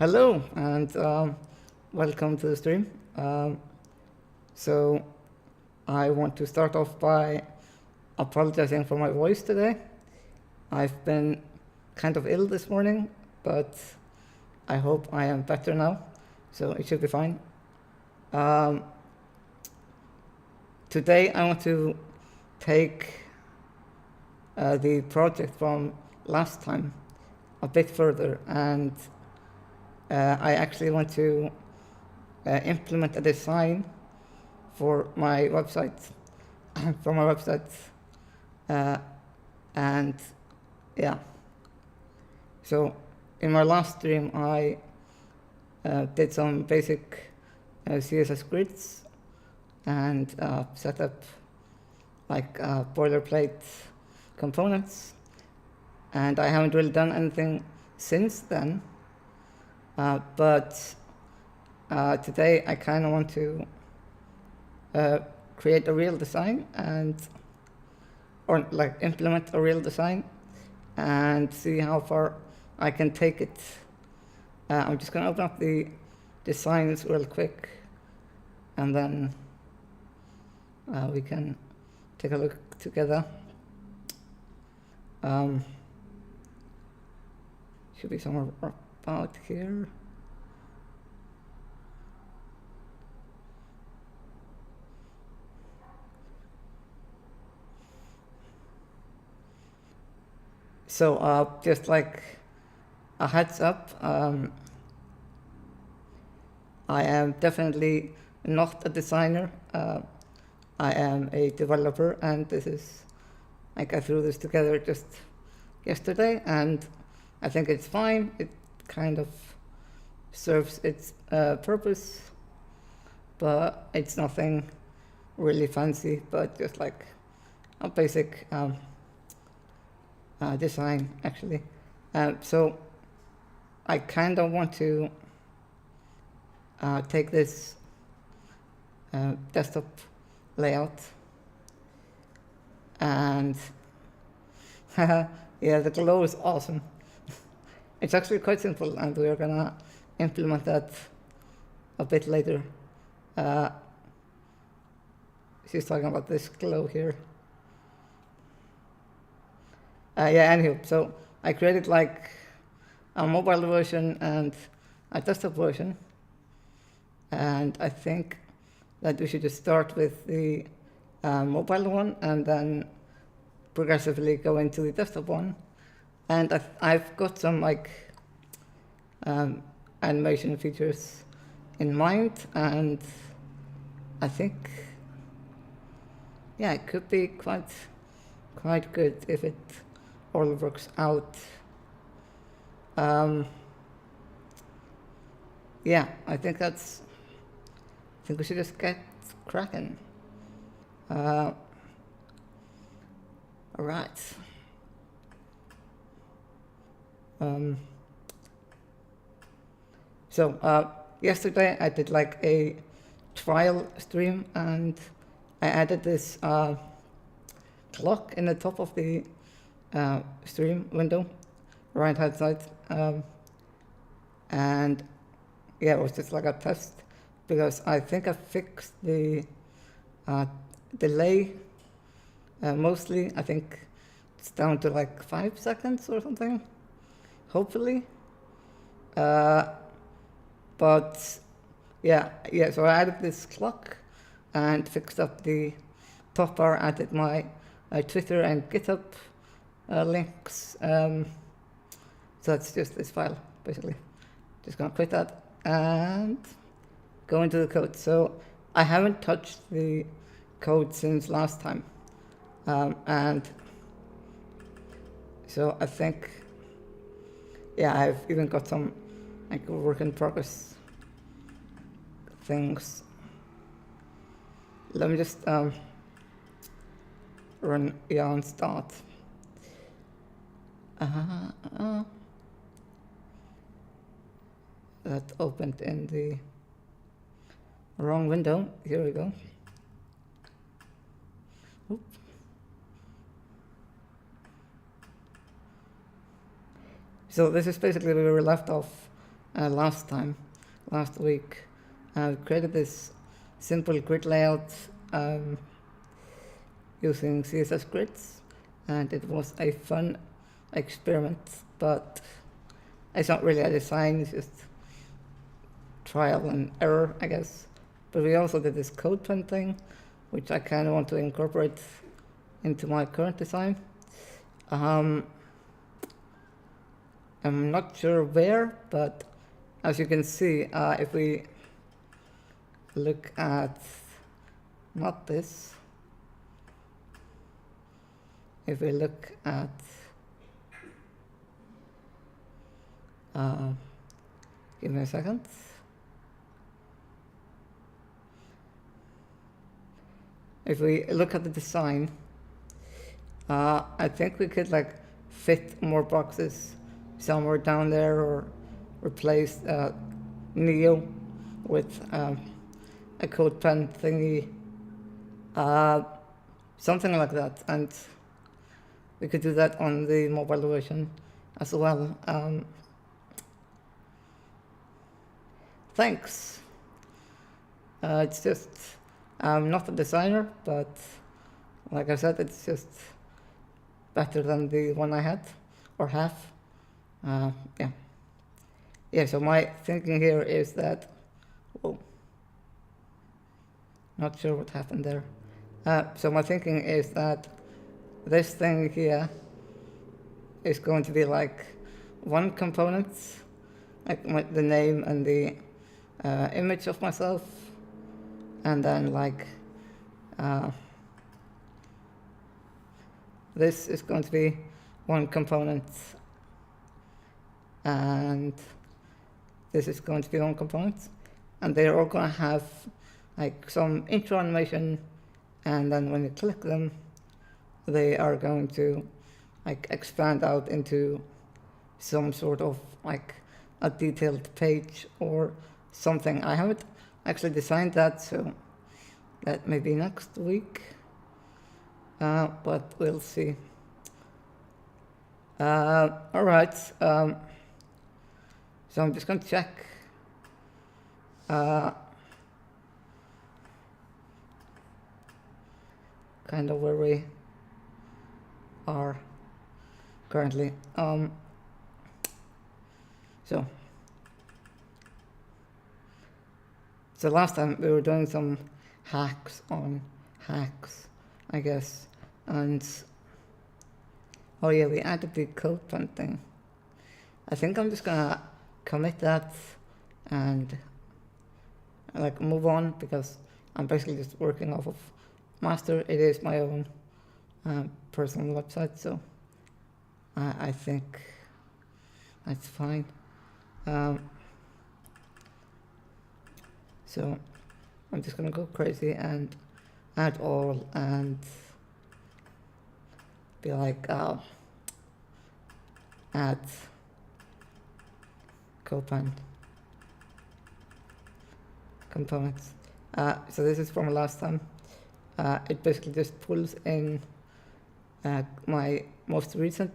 Hello and welcome to the stream. So I want to start off by apologizing for my voice today. I've been kind of ill this morning, but I hope I am better now, so it should be fine. Today I want to take the project from last time a bit further, and I actually want to implement a design for my website, and yeah. So in my last stream, I did some basic CSS grids and set up like boilerplate components, and I haven't really done anything since then. But today I kind of want to create a real design or like implement a real design and see how far I can take it. I'm just going to open up the designs real quick, and then we can take a look together. Should be somewhere about here. So just like a heads up, I am definitely not a designer. I am a developer, and I threw this together just yesterday, and I think it's fine. It kind of serves its purpose, but it's nothing really fancy, but just like a basic design, actually. So I kind of want to take this desktop layout and yeah, the glow is awesome. It's actually quite simple, and we're gonna implement that a bit later. She's talking about this glow here. Yeah, anywho, so I created like a mobile version and a desktop version, and I think that we should just start with the mobile one and then progressively go into the desktop one. And I've got some like animation features in mind, and I think, yeah, it could be quite good if it all works out. Yeah, I think we should just get cracking. All right. So yesterday I did like a trial stream, and I added this clock in the top of the stream window, right hand side, and yeah, it was just like a test because I think I fixed the delay mostly. I think it's down to like 5 seconds or something, hopefully. But yeah, so I added this clock and fixed up the top bar, added my Twitter and GitHub links. So that's just this file, basically. Just gonna quit that and go into the code. So I haven't touched the code since last time. And so I think, yeah, I've even got some like work in progress things. Let me just run yarn start. That opened in the wrong window. Here we go. Oop. So this is basically where we were left off last week. I created this simple grid layout using CSS grids, and it was a fun experiment, but it's not really a design, it's just trial and error, I guess. But we also did this CodePen thing, which I kind of want to incorporate into my current design. I'm not sure where, but as you can see, if we look at, not this, if we look at, give me a second. If we look at the design, I think we could like fit more boxes somewhere down there, or replace Neo with a CodePen thingy, something like that, and we could do that on the mobile version as well. Thanks. It's just, I'm not a designer, but like I said, it's just better than the one I had, or have. Yeah, so my thinking here is that, whoa, not sure what happened there. So my thinking is that this thing here is going to be like one component, like the name and the image of myself, and then like this is going to be one component, and this is going to be one component, and they're all going to have like some intro animation, and then when you click them, they are going to like expand out into some sort of like a detailed page or something. I haven't actually designed that, so that may be next week, but we'll see. All right, so I'm just going to check kind of where we are currently. So last time we were doing some hacks on hacks, I guess, and oh yeah, we added the CodePen thing. I think I'm just gonna commit that and like move on, because I'm basically just working off of master. It is my own personal website, so I think that's fine. So I'm just gonna go crazy and add all and be like add CodePen components. So this is from last time. It basically just pulls in my most recent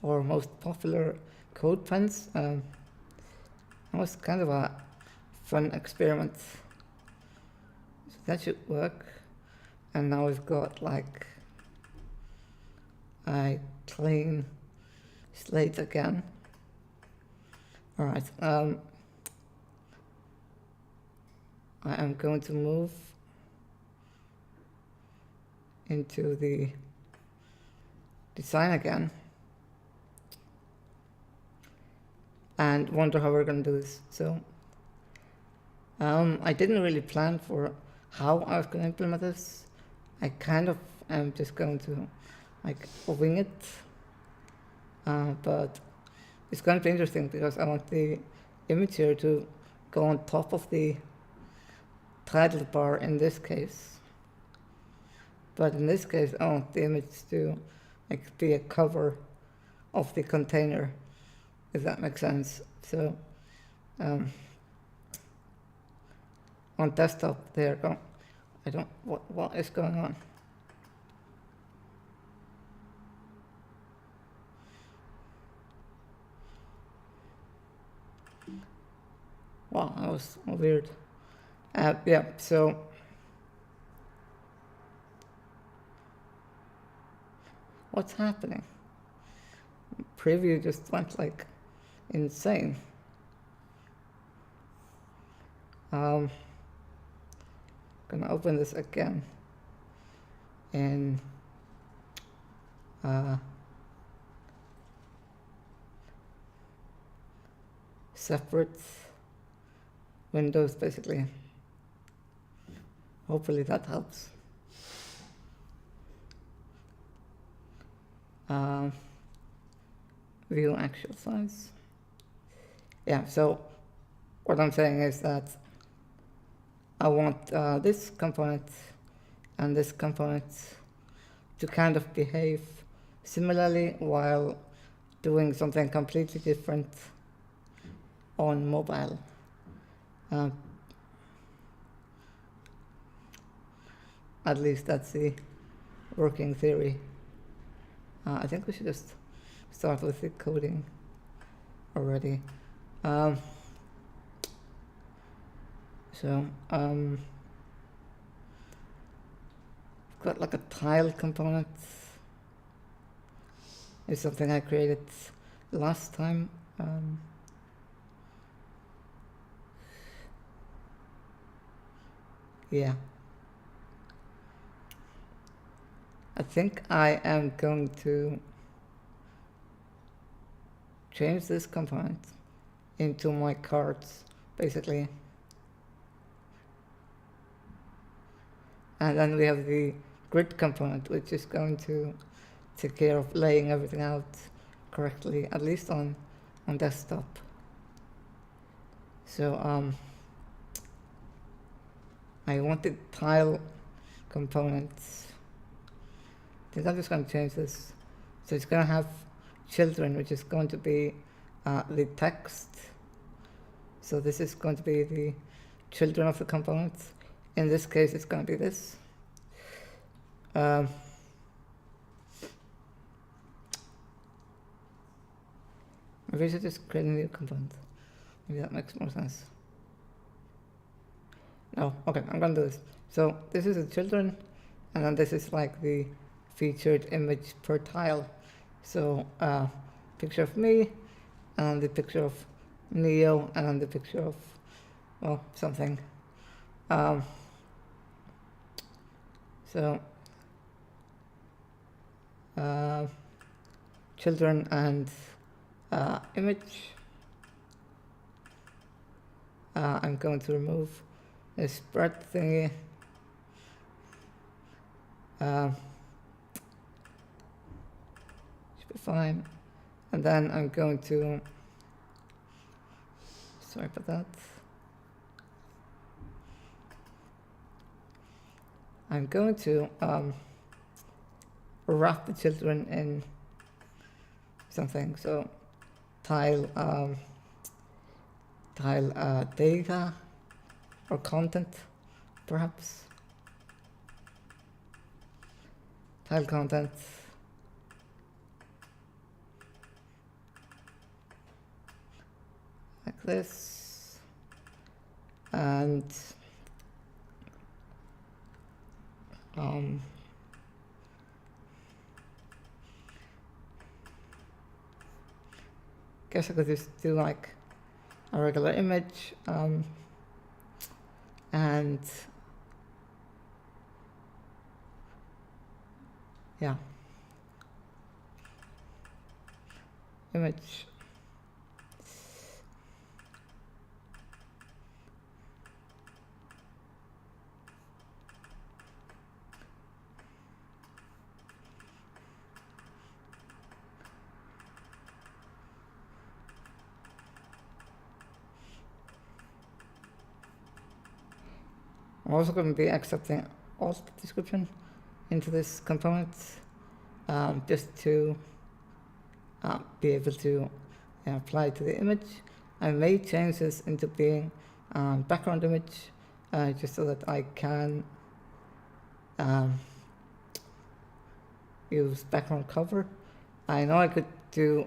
or most popular CodePens. It was kind of a fun experiment. So that should work. And now we've got like a clean slate again. All right. I am going to move into the design again and wonder how we're going to do this. So I didn't really plan for how I was going to implement this. I kind of am just going to like wing it, but it's going to be interesting because I want the image here to go on top of the title bar in this case. But in this case, I want the image to like be a cover of the container, if that makes sense. So on desktop there, what is going on? Wow, that was weird. Yeah, so what's happening? Preview just went like insane. Gonna open this again in separate windows, basically. Hopefully that helps. View actual size. Yeah, so what I'm saying is that I want this component and this component to kind of behave similarly while doing something completely different on mobile. At least that's the working theory. I think we should just start with the coding already. I've got like a tile component. It's something I created last time. Yeah. I think I am going to change this component into my cards, basically. And then we have the grid component, which is going to take care of laying everything out correctly, at least on desktop. So I wanted tile components. I think I'm just going to change this. So it's going to have children, which is going to be the text. So this is going to be the children of the component. In this case, it's going to be this. Maybe I should just create a new component. Maybe that makes more sense. No, okay, I'm going to do this. So this is the children, and then this is like the featured image per tile. So picture of me, and the picture of Neo, and then the picture of, well, something. Children and image. I'm going to remove the spread thingy. Should be fine. And then I'm going to, sorry about that. I'm going to wrap the children in something. So tile data or content, perhaps. Tile content. Like this. And guess I could just do like a regular image and yeah, image. I'm also going to be accepting alt description into this component just to be able to apply to the image. I may change this into being background image just so that I can use background cover. I know I could do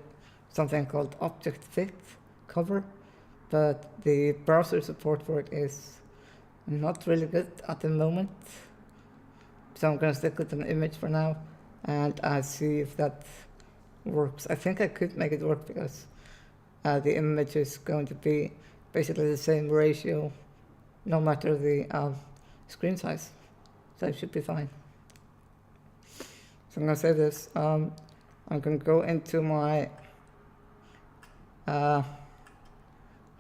something called object fit cover, but the browser support for it is not really good at the moment. So I'm going to stick with an image for now, and I'll see if that works. I think I could make it work because the image is going to be basically the same ratio no matter the screen size. So it should be fine. So I'm going to save this. I'm going to go into my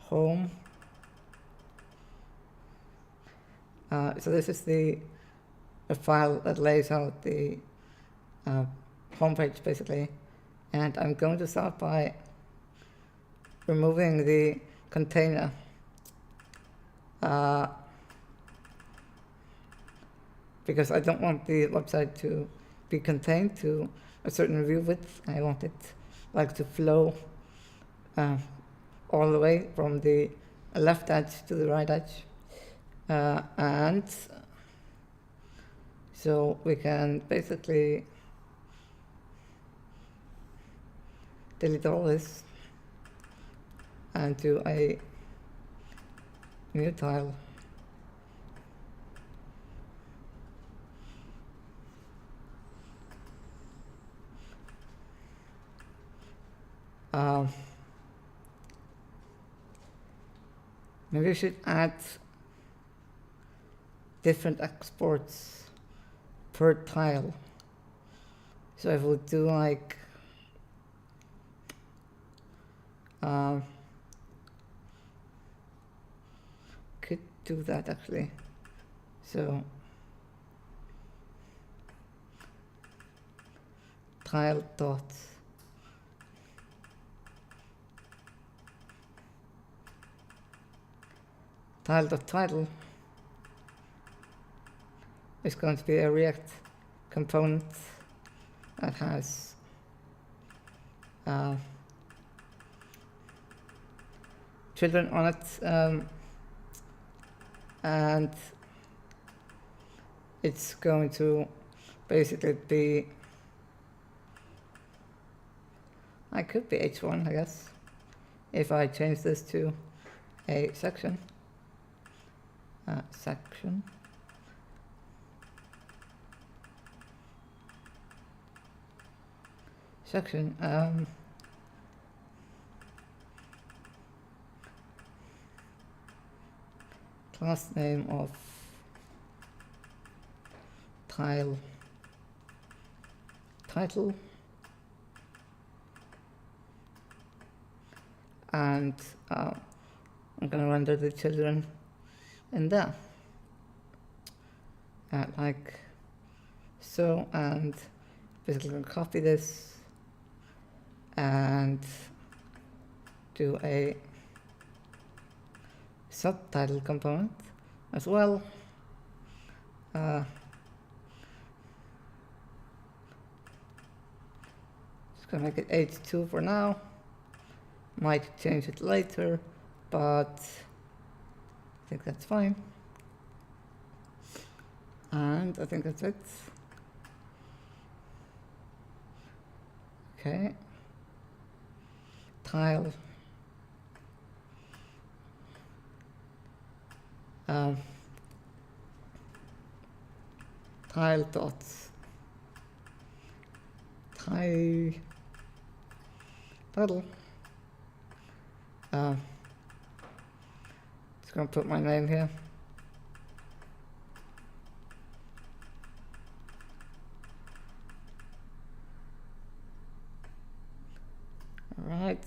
home. So this is the file that lays out the homepage basically, and I'm going to start by removing the container because I don't want the website to be contained to a certain view width. I want it like to flow all the way from the left edge to the right edge, and so we can basically delete all this and do a new tile. Maybe we should add different exports per tile. So I will do like could do that actually. So tile dot title is going to be a React component that has children on it, and it's going to basically be, I could be h1 I guess if I change this to a section. Section class name of tile title, and I'm going to render the children in there like so, and basically going to copy this and do a subtitle component as well. Just gonna make it h2 for now. Might change it later, but I think that's fine. And I think that's it. Okay. Tile. Tile dots. Title. Just gonna put my name here. All right.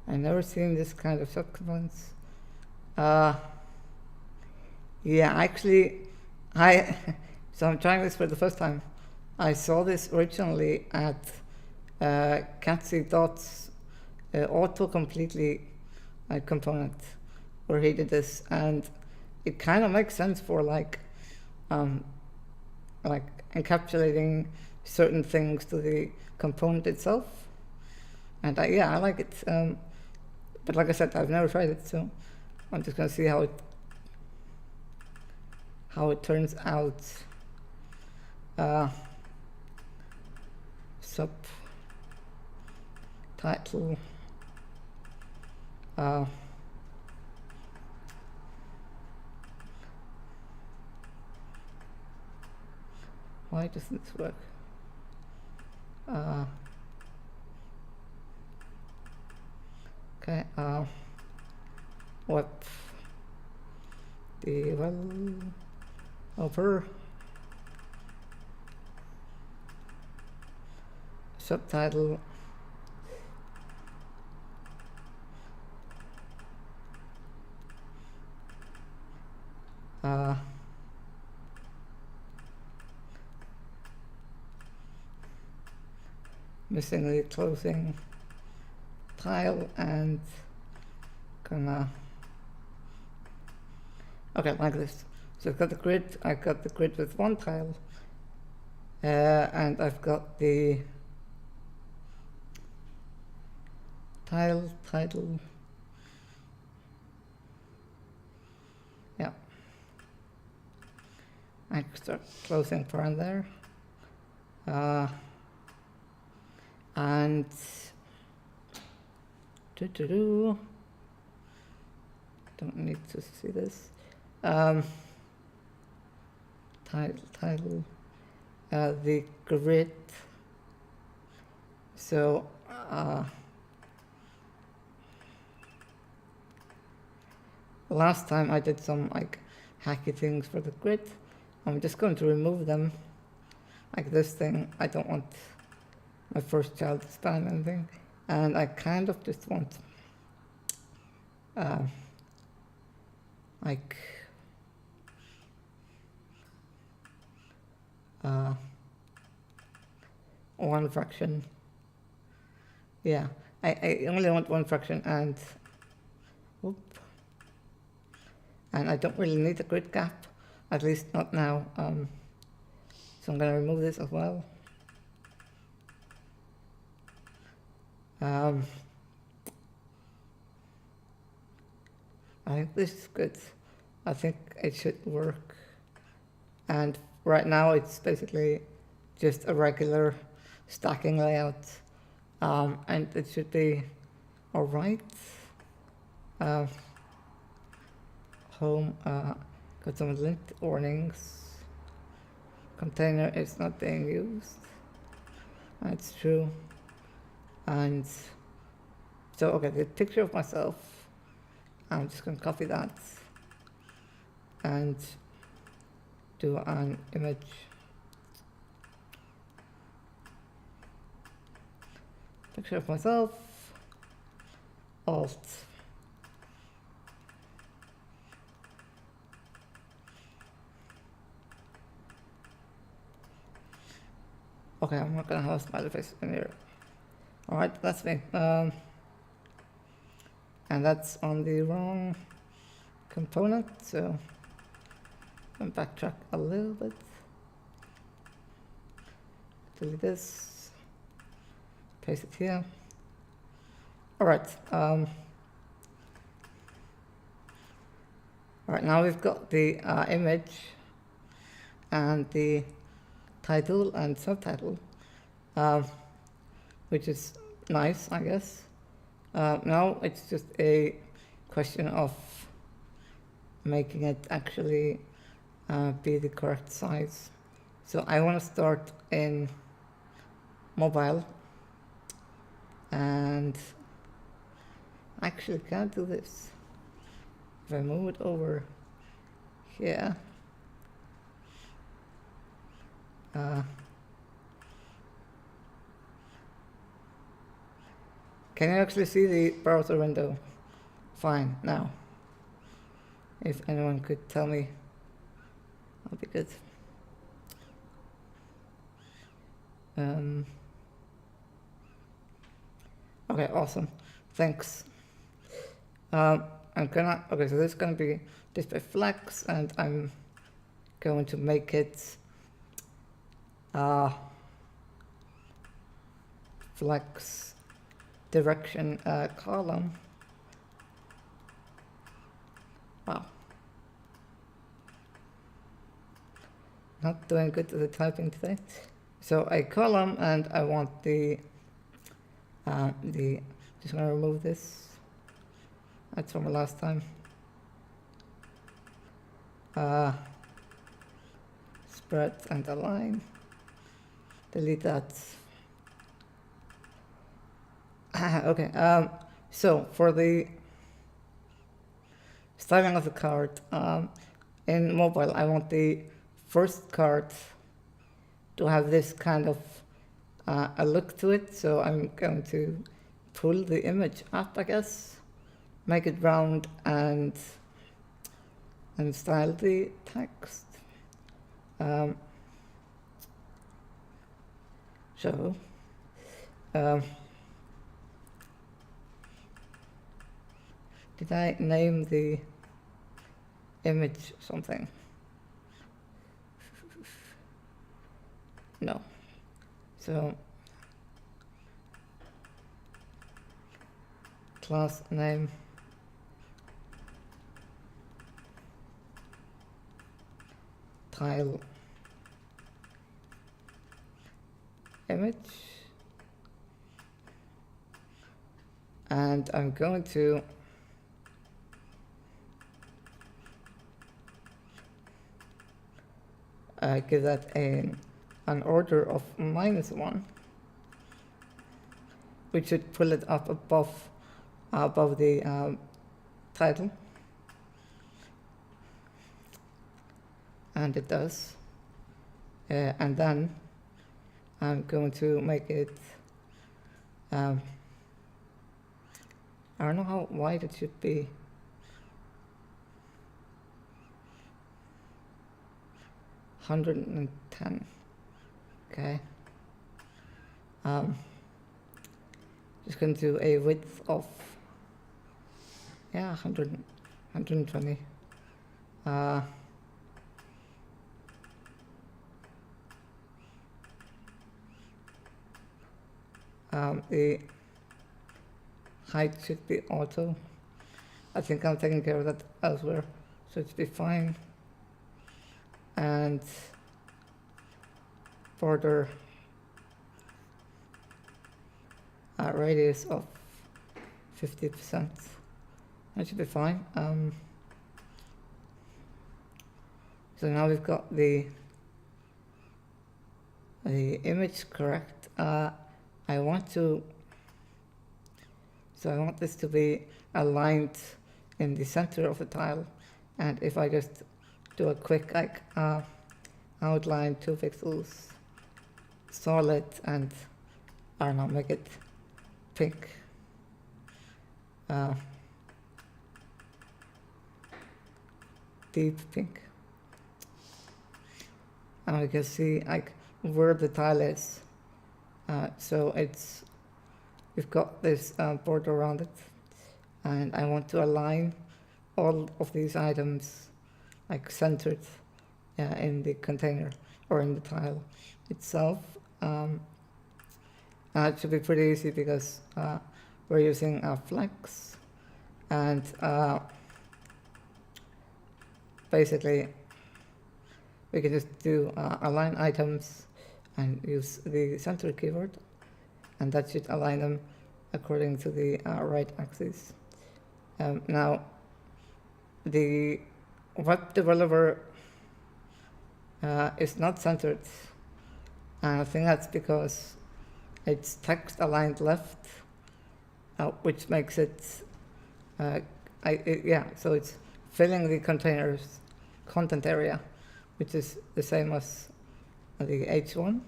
I've never seen this kind of subcomponents. Yeah, actually, so I'm trying this for the first time. I saw this originally at Katsi Dot's autocompletely component, where he did this, and it kind of makes sense for like encapsulating certain things to the component itself. And yeah, I like it. But like I said, I've never tried it, so I'm just gonna see how it turns out. Subtitle. Why doesn't this work? Okay, what developer subtitle missing the closing tile and gonna okay, like this. So I've got the grid, with one tile, and I've got the tile title. Yeah, I can start closing around there, and don't need to see this. Title, the grid. So last time I did some like hacky things for the grid. I'm just going to remove them, like this thing. I don't want my first child to spam anything, and I kind of just want like one fraction. Yeah, I only want one fraction, and and I don't really need a grid gap, at least not now. So I'm going to remove this as well. I think this is good. I think it should work. And right now it's basically just a regular stacking layout. And it should be all right. Home, got some linked warnings. Container is not being used. That's true. And so, okay, the picture of myself, I'm just going to copy that and do an image. Picture of myself, Alt. Okay, I'm not going to have a smiley face in here. All right, that's me. And that's on the wrong component, so I'm backtrack a little bit. Delete this, paste it here. All right. All right, now we've got the image and the title and subtitle, which is nice, I guess. Now it's just a question of making it actually be the correct size. So I want to start in mobile, and actually can't do this. If I move it over here, can you actually see the browser window? Fine, now. If anyone could tell me, that'd be good. Okay, awesome. Thanks. I'm gonna, okay, so this is gonna be display flex, and I'm going to make it flex direction column, Wow. Not doing good with the typing today. So a column, and I want the just gonna remove this. That's from last time. Spread and align. Delete that. Okay. So for the styling of the card, in mobile, I want the first card to have this kind of a look to it. So I'm going to pull the image up, I guess, make it round, and style the text. So did I name the image something? No. So class name, tile image, and I'm going to give that an order of -1, which should pull it up above the title, and it does. And then I'm going to make it, I don't know how wide it should be. (110). Okay. Just going to do a width of 120. The height should be auto. I think I'm taking care of that elsewhere, so it should be fine. And border radius of 50%. That should be fine. So now we've got the image correct. I want this to be aligned in the center of the tile, and if I just do a quick outline 2 pixels, solid, and I don't know, make it pink. Deep pink. And we can see where the tile is. So we've got this border around it, and I want to align all of these items centered in the container or in the tile itself. It should be pretty easy because we're using flex, and basically we can just do align items and use the center keyword, and that should align them according to the right axis. Now, the web developer is not centered, and I think that's because it's text aligned left, which makes it, so it's filling the container's content area, which is the same as the H1,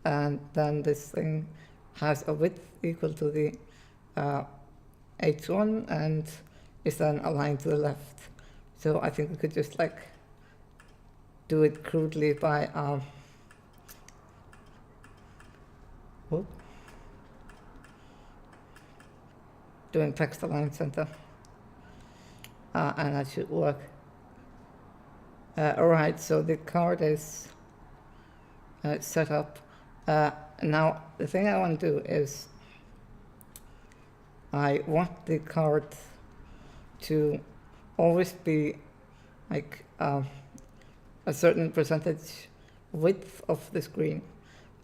and then this thing has a width equal to the H1 and is then aligned to the left. So I think we could just do it crudely by doing text align center, and that should work. Alright, so the card is set up. Now the thing I want to do is I want the card to always be like a certain percentage width of the screen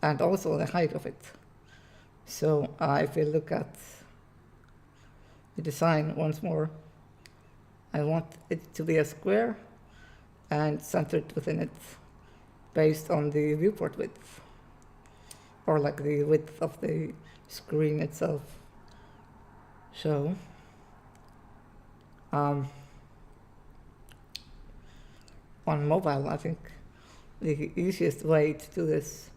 and also the height of it. So if we look at the design once more, I want it to be a square and centered within it based on the viewport width, or like the width of the screen itself. So on mobile, I think the easiest way to do this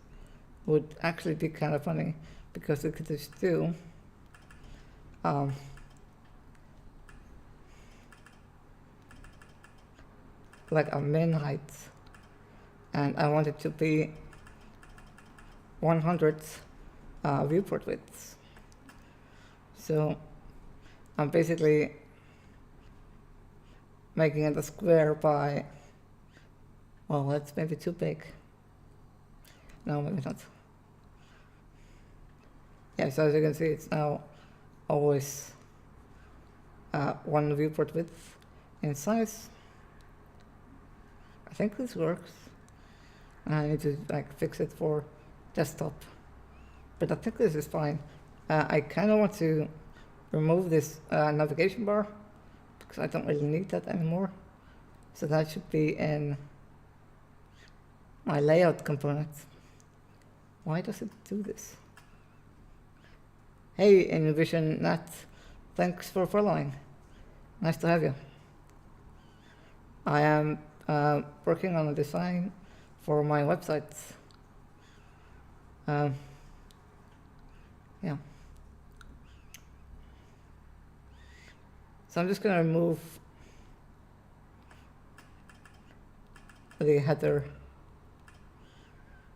would actually be kind of funny, because we could just do like a min height, and I want it to be 100 viewport widths. So I'm basically making it a square by, well, that's maybe too big. No, maybe not. Yeah, so as you can see, it's now always 1 viewport width in size. I think this works. I need to like fix it for desktop, but I think this is fine. I kind of want to remove this navigation bar because I don't really need that anymore. So that should be in my layout component. Why does it do this? Hey, Envision Nat, thanks for following. Nice to have you. I am working on a design for my website. Yeah. So I'm just going to remove the header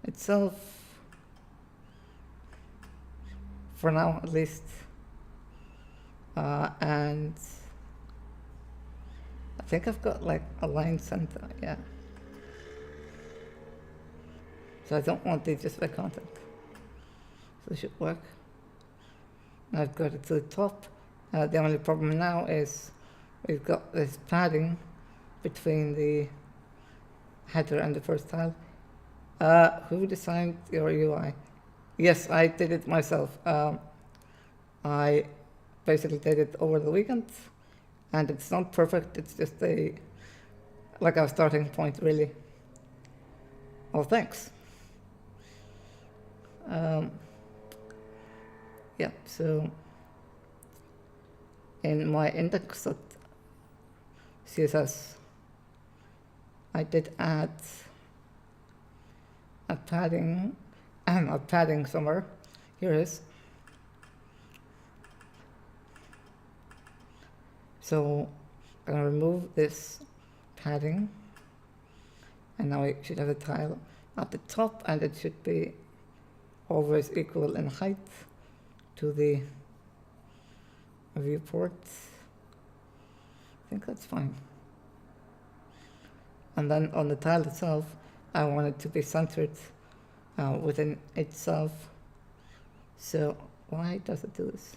itself, for now at least, and I think I've got like a line center, yeah. So I don't want the justify content. So it should work. Now I've got it to the top. The only problem now is we've got this padding between the header and the first tile. Who designed your UI? Yes, I did it myself. I basically did it over the weekend, and it's not perfect. It's just like a starting point, really. Oh, thanks. Yeah, so in my index.css, I did add a padding somewhere. Here it is. So I'm going to remove this padding, and now we should have a tile at the top, and it should be always equal in height to the viewport. I think that's fine. And then on the tile itself, I want it to be centered within itself. So why does it do this?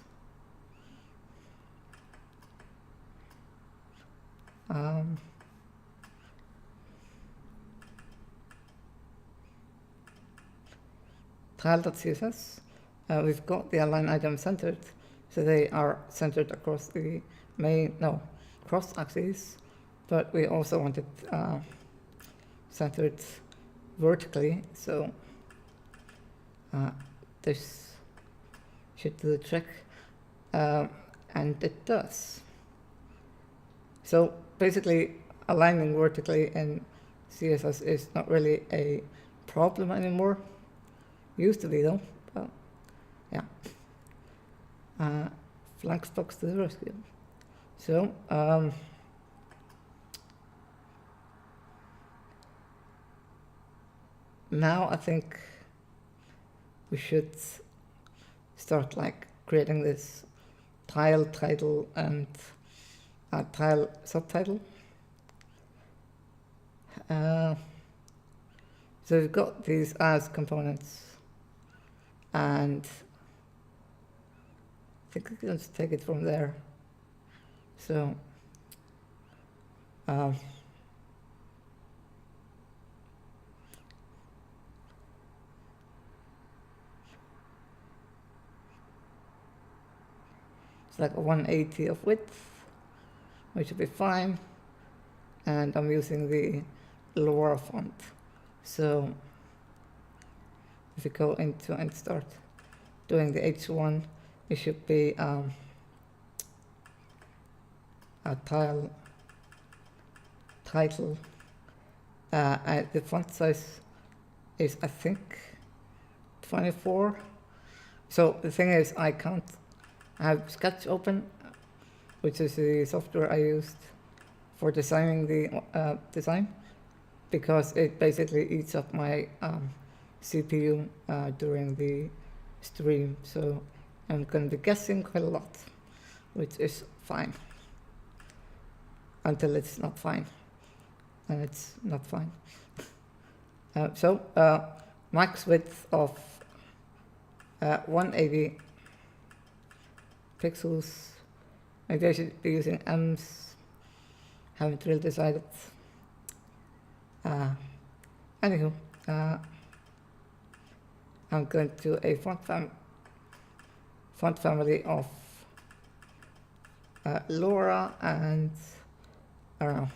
Tile.css, we've got the align item centered, so they are centered across the cross axes, but we also want it centered vertically, so this should do the trick, and it does. So basically, aligning vertically in CSS is not really a problem anymore. Used to be though, but yeah. Flankbox to the rescue. So now I think we should start like creating this tile title and a tile subtitle. So we've got these as components, and I think we can just take it from there. So Um, it's like a 180 of width, which should be fine. And I'm using the Laura font. So if you go into and start doing the H1, it should be a title. The font size is, I think, 24. So the thing is, I have Sketch open, which is the software I used for designing the design, because it basically eats up my CPU during the stream. So I'm going to be guessing quite a lot, which is fine, until it's not fine, and it's not fine. So max width of 180 pixels. Maybe I should be using M's. Haven't really decided. Anywho, I'm going to a font family of Laura and I don't know,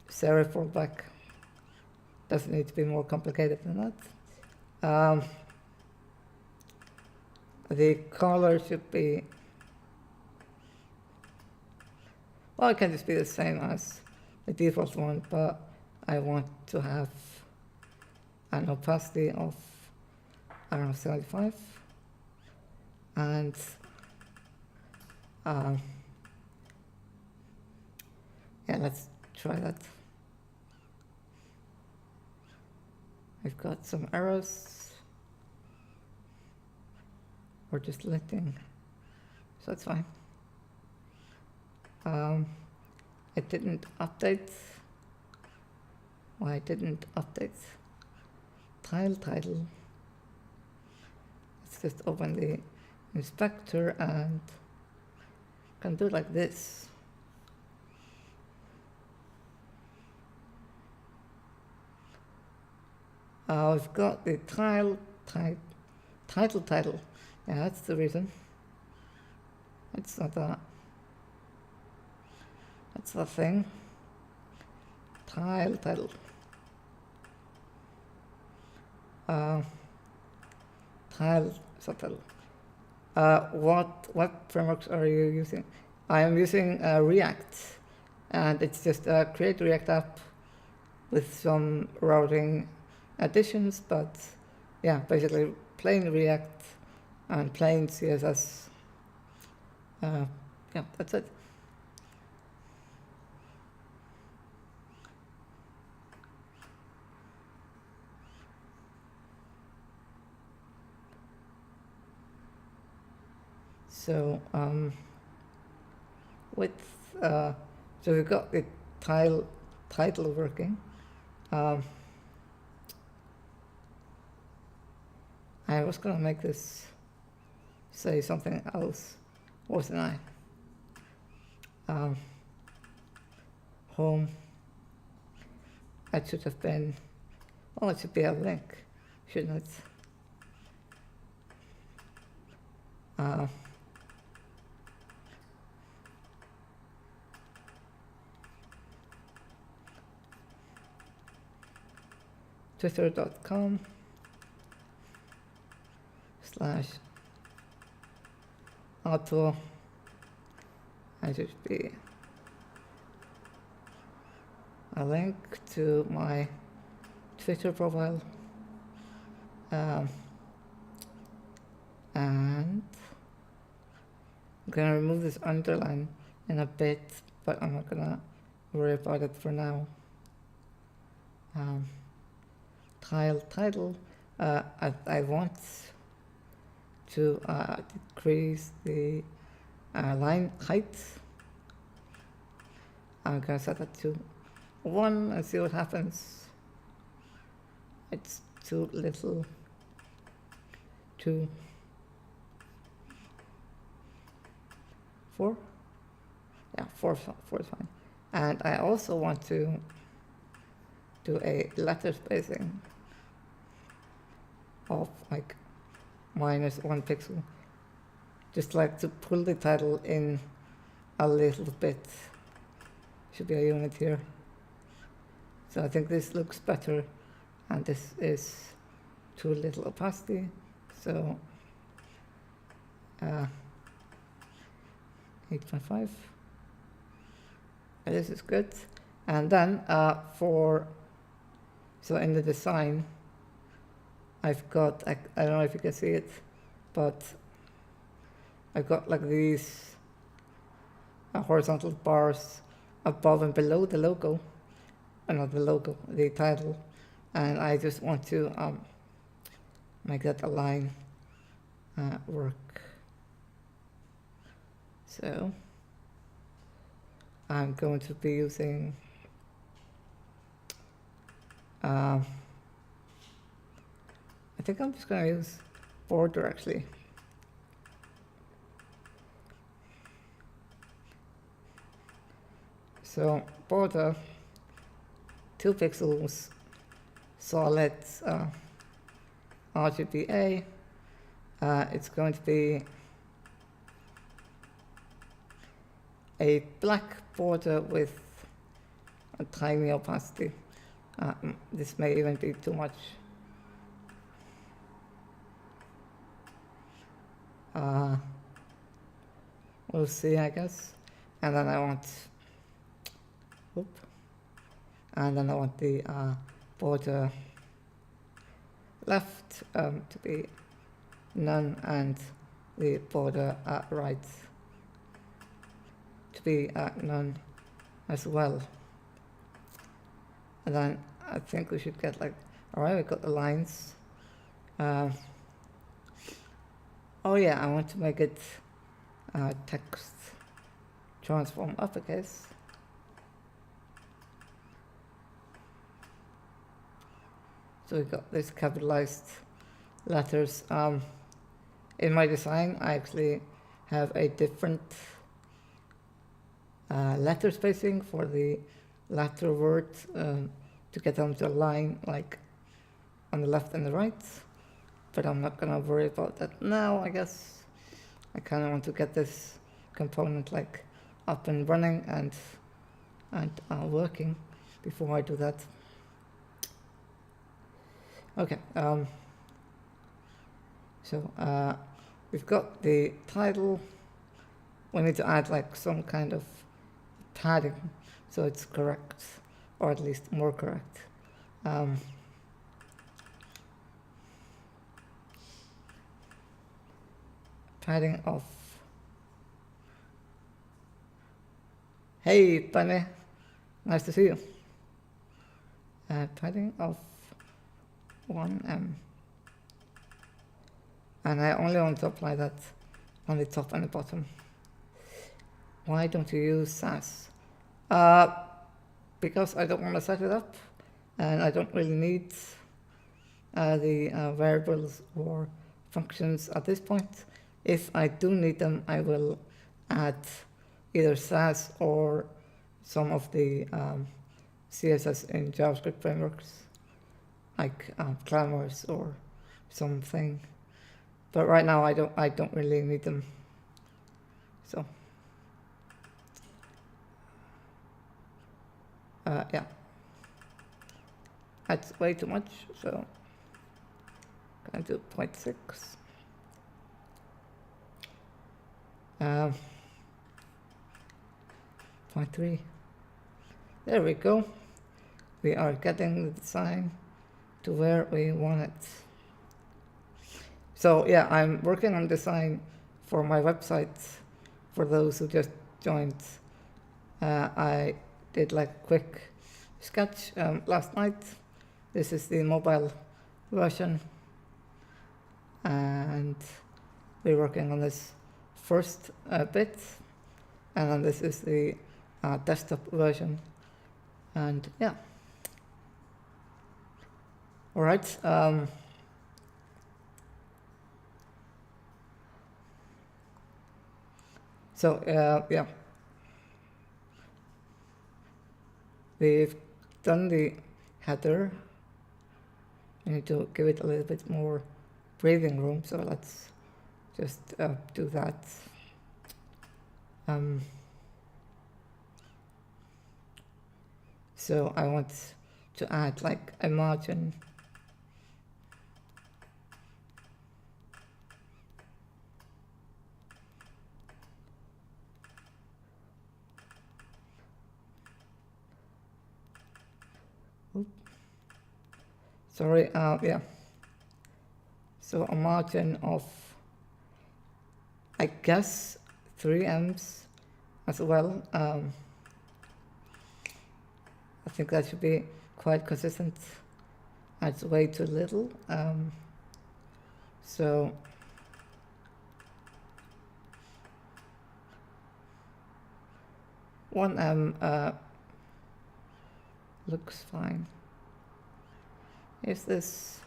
serif fallback. Doesn't need to be more complicated than that. The color should be, well, it can just be the same as the default one, but I want to have an opacity of, I don't know, 75. And yeah, let's try that. I've got some errors. We're just letting, so that's fine. It didn't update. Why it didn't update? Title. Let's just open the inspector and can do it like this. We've got the title. Yeah, that's the reason. It's not that. That's the thing. Title. Subtitle. What frameworks are you using? I am using React, and it's just a Create React app with some routing additions, but yeah, basically plain React and plain CSS. Yeah, that's it. So so we've got the title working. I was gonna make this say something else, wasn't I? Home. It should have been, well, it should be a link, shouldn't it? twitter.com/auto. I should be a link to my Twitter profile. And I'm gonna remove this underline in a bit, but I'm not gonna worry about it for now. Title. I want to decrease the line height. I'm gonna set that to 1 and see what happens. It's too little. 2, 4. Yeah, 4 is fine. And I also want to do a letter spacing of like -1 pixel, just like to pull the title in a little bit. Should be a unit here. So I think this looks better, and this is too little opacity, so 8.5. This is good. And then so in the design, I've got, I don't know if you can see it, but I've got like these horizontal bars above and below the logo, not the logo, the title, and I just want to make that align work. So I'm going to be using I think I'm just going to use border actually. So border, 2 pixels, solid RGBA. It's going to be a black border with a tiny opacity. This may even be too much. We'll see, I guess. And then I want, and then I want the border left to be none, and the border right to be none as well. And then I think we should get like, all right, we got the lines. Oh yeah, I want to make it text transform uppercase. So we got this capitalized letters. In my design, I actually have a different letter spacing for the letter word to get them to align like on the left and the right. But I'm not gonna worry about that now, I guess. I kind of want to get this component like up and running and working before I do that. Okay, so we've got the title. We need to add like some kind of padding so it's correct, or at least more correct. Padding of, hey Bunny, nice to see you. Padding of 1M, and I only want to apply that on the top and the bottom. Why don't you use Sass? Because I don't want to set it up, and I don't really need the variables or functions at this point. If I do need them, I will add either Sass or some of the CSS in JavaScript frameworks, like Clamors or something. But right now, I don't really need them. So yeah, that's way too much. So I'm gonna do 0.6. 0.3. There we go. We are getting the design to where we want it. So yeah, I'm working on design for my website. For those who just joined, I did like a quick sketch last night. This is the mobile version, and we're working on this first bit, and then this is the desktop version, and yeah. All right. So yeah, we've done the header. I need to give it a little bit more breathing room, so let's just do that. So I want to add like a margin. Sorry, yeah. So a margin of, I guess, 3 ems as well. I think that should be quite consistent. That's way too little. So one looks fine. Is this?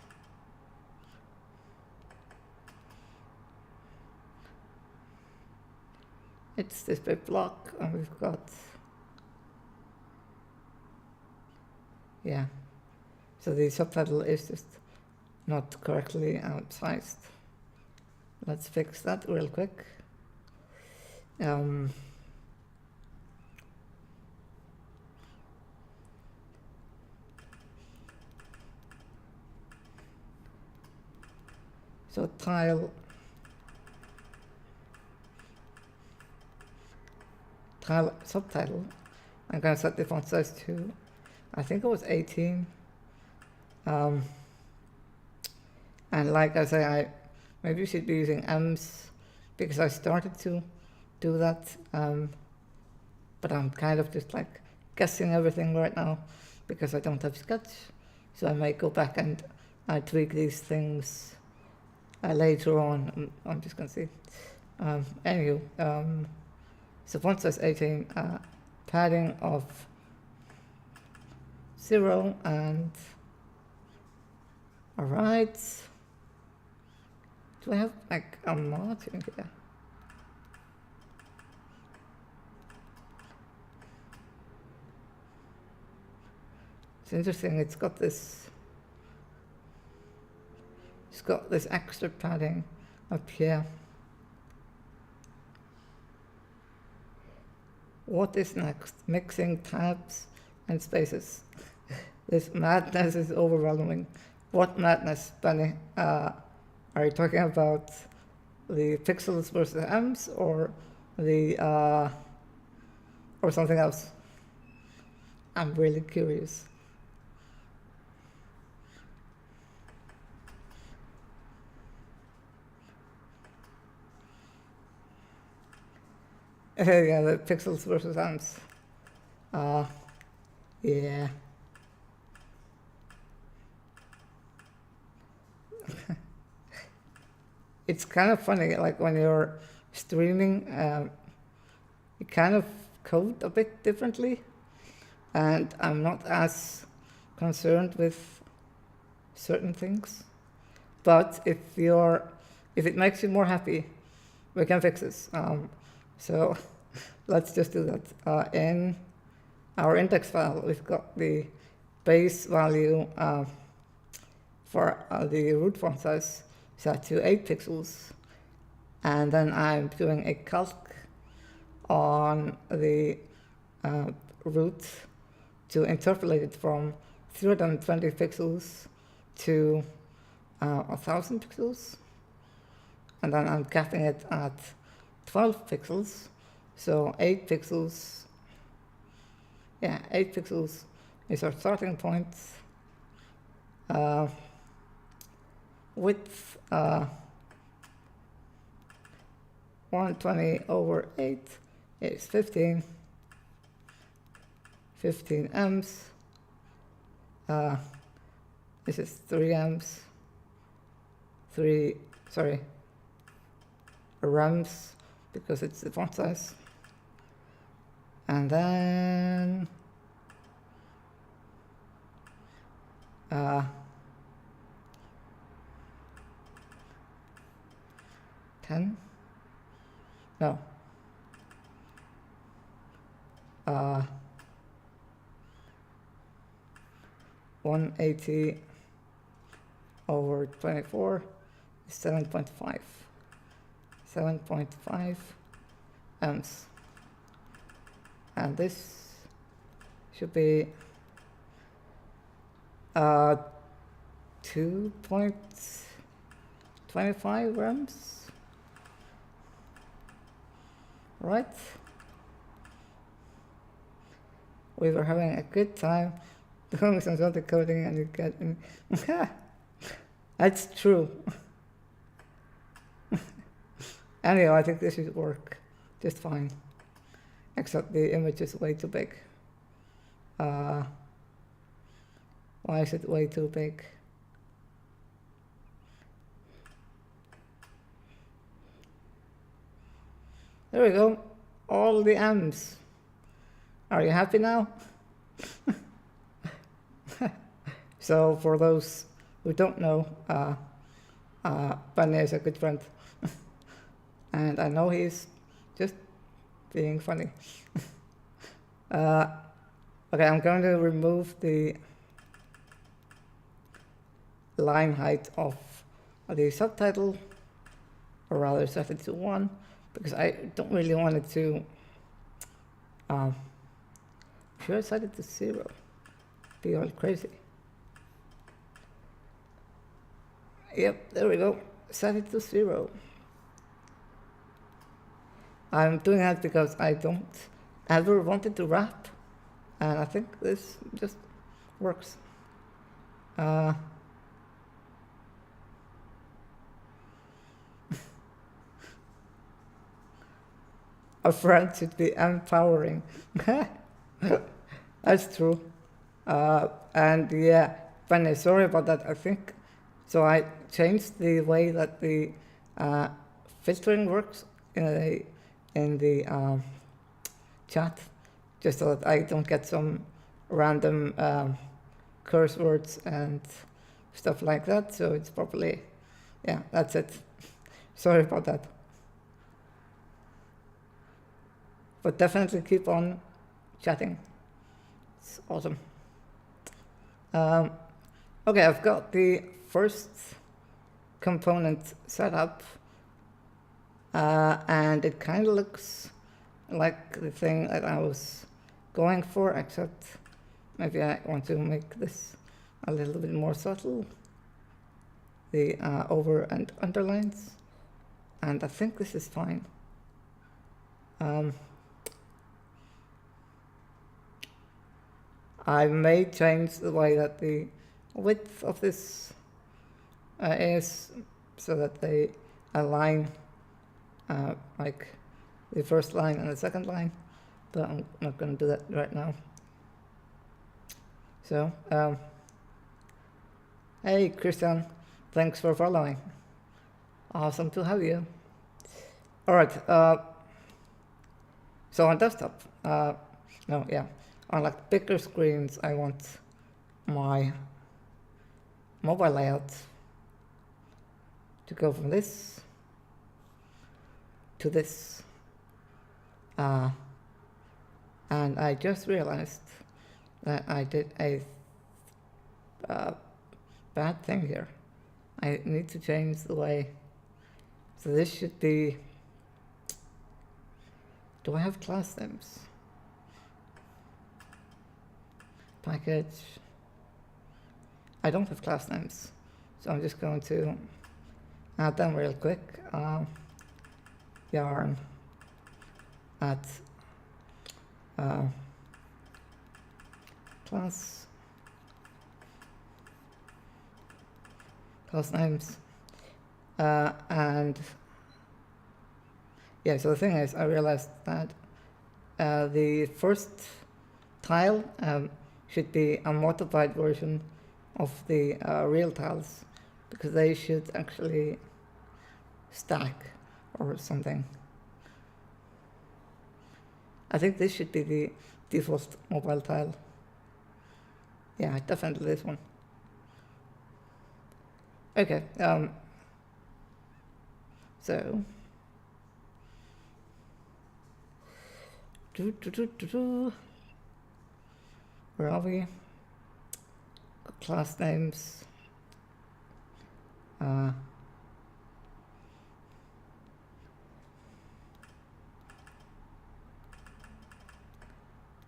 It's this big block, and we've got, yeah. So the subtitle is just not correctly sized. Let's fix that real quick. So tile subtitle, I'm going to set the font size to, I think it was 18. And like I say, I maybe should be using ems because I started to do that. But I'm kind of just like guessing everything right now because I don't have Sketch. So I might go back and tweak these things later on. I'm just going to see. Anywho, so font size 18, padding of 0, and all right. Do I have like a margin here? It's interesting. It's got this extra padding up here. What is next? Mixing tabs and spaces. This madness is overwhelming. What madness, Benny? Are you talking about the pixels versus ems, or the or something else? I'm really curious. Yeah, the pixels versus ems. Yeah. It's kind of funny, like when you're streaming, you kind of code a bit differently, and I'm not as concerned with certain things. But if it makes you more happy, we can fix this. So let's just do that. In our index file, we've got the base value for the root font size set to 8 pixels. And then I'm doing a calc on the root to interpolate it from 320 pixels to 1000 pixels. And then I'm capping it at 12 pixels. So 8 pixels. Yeah, 8 pixels is our starting point. Width 120 over 8 is 15 ems. This is 3 ems. Rems, because it's the font size. And then 10? No. 180 over 24 is 7.5. 7.5 amps. And this should be 2.25 amps, right? We were having a good time doing some sort of coding and you get that's true. Anyway, I think this should work just fine, except the image is way too big. Why is it way too big? There we go, all the amps. Are you happy now? So for those who don't know, Benny is a good friend. And I know he's just being funny. Okay, I'm going to remove the line height of the subtitle, or rather set it to 1, because I don't really want it to, should I set it to 0? Be all crazy. Yep, there we go, set it to 0. I'm doing that because I don't ever wanted to rap, and I think this just works. A friend should be empowering. That's true. And yeah, Benny, sorry about that. I think so. I changed the way that the filtering works in the chat, just so that I don't get some random curse words and stuff like that. So it's probably, yeah, that's it. Sorry about that. But definitely keep on chatting. It's awesome. Okay, I've got the first component set up, and it kind of looks like the thing that I was going for, except maybe I want to make this a little bit more subtle, the over and underlines, and I think this is fine. I may change the way that the width of this is, so that they align like the first line and the second line, but I'm not going to do that right now. So, hey Christian, thanks for following. Awesome to have you. All right, so on desktop, on like bigger screens, I want my mobile layout to go from this to this. And I just realized that I did a bad thing here. I need to change the way. So this should be, do I have class names? Package. I don't have class names, so I'm just going to add them real quick. Yarn at class names, and yeah. So the thing is, I realized that the first tile should be a modified version of the real tiles, because they should actually stack or something. I think this should be the default mobile tile. Yeah, definitely this one. Okay, so where are we? class names.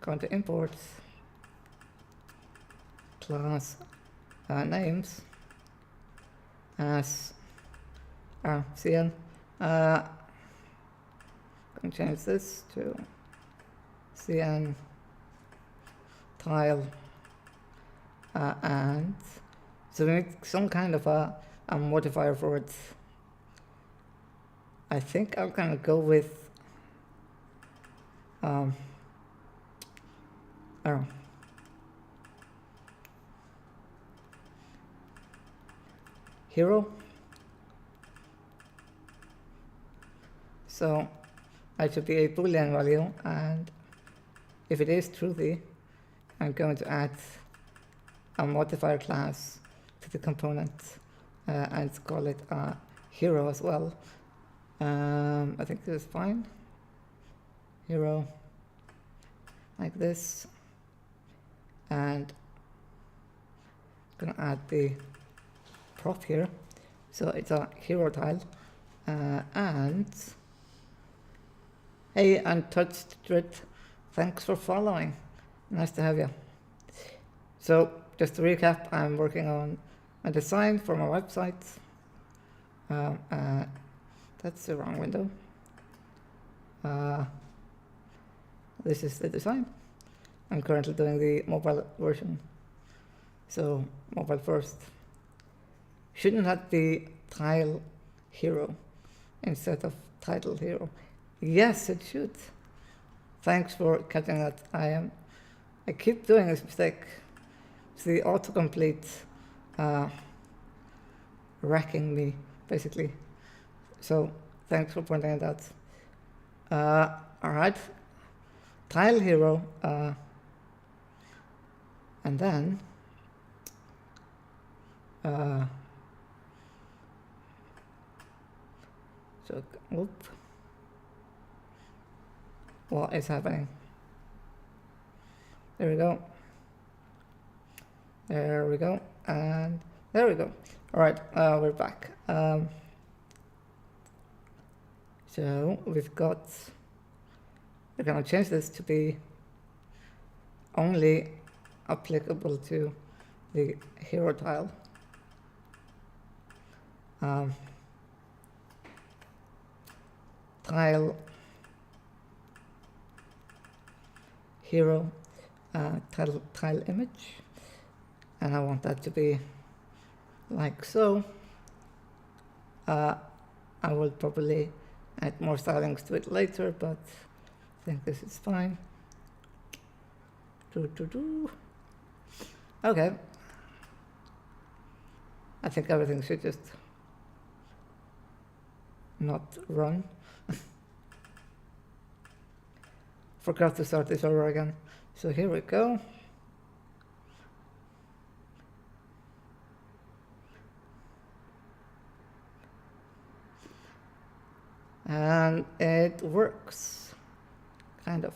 Going to import class names as CN. Going to change this to CN tile, and so we need some kind of a modifier for it. I think I'm gonna go with I don't know, hero. So it should be a Boolean value, and if it is truthy, I'm going to add a modifier class to the component and call it a hero as well. I think this is fine. Hero, like this, and I'm gonna add the prop here, so it's a hero tile, and hey, Untouched Drit, thanks for following. Nice to have you. So just to recap, I'm working on a design for my website. That's the wrong window. This is the design. I'm currently doing the mobile version. So mobile first. Shouldn't that be tile hero instead of title hero? Yes, it should. Thanks for catching that. I keep doing this mistake. It's the autocomplete wrecking me, basically. So thanks for pointing it out. All right, tile hero, and then so whoop. What is happening? There we go. There we go, and there we go. All right, we're back. So we've got, we're gonna change this to be only applicable to the hero tile. Tile hero tile image, and I want that to be like so. I will probably add more stylings to it later, but I think this is fine. Okay. I think everything should just not run. Forgot to start this over again. So here we go. And it works, kind of.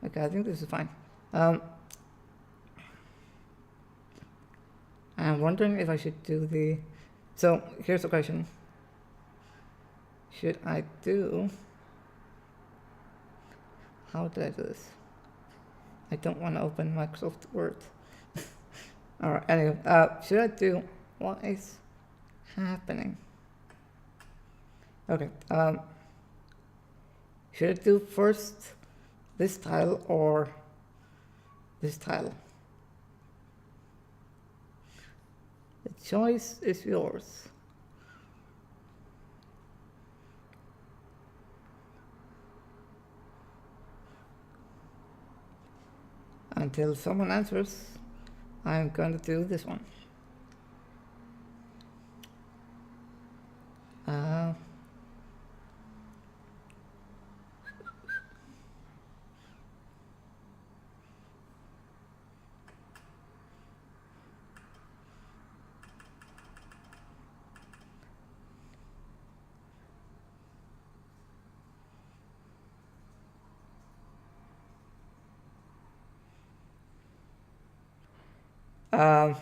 Okay, I think this is fine. I'm wondering if I should do the, so here's the question. Should I do, how did I do this? I don't want to open Microsoft Word. All right, anyway, should I do, what is happening? Okay, should I do first this tile or this tile? The choice is yours. Until someone answers, I'm going to do this one. Um,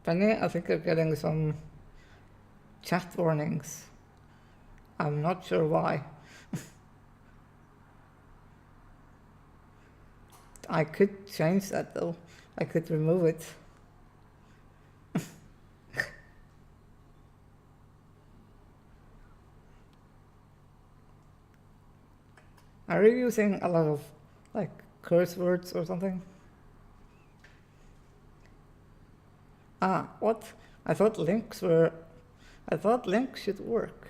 Penny, I think you're getting some chat warnings. I'm not sure why. I could change that though. I could remove it. Are you using a lot of like curse words or something? Ah, what? I thought links should work.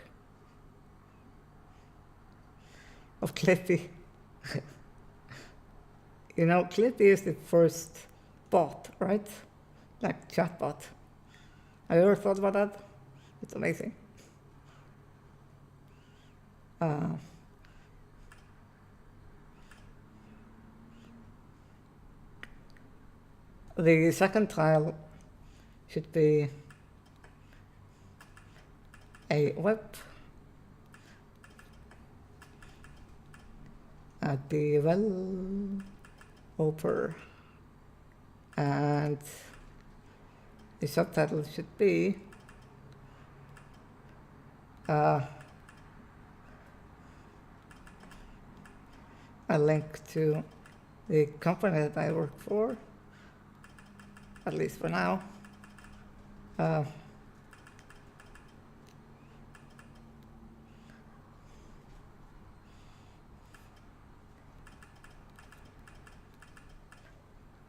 Of Clippy. You know, Clippy is the first bot, right? Like chatbot. Have you ever thought about that? It's amazing. The second tile should be a web, a developer, and the subtitle should be a link to the company that I work for, at least for now.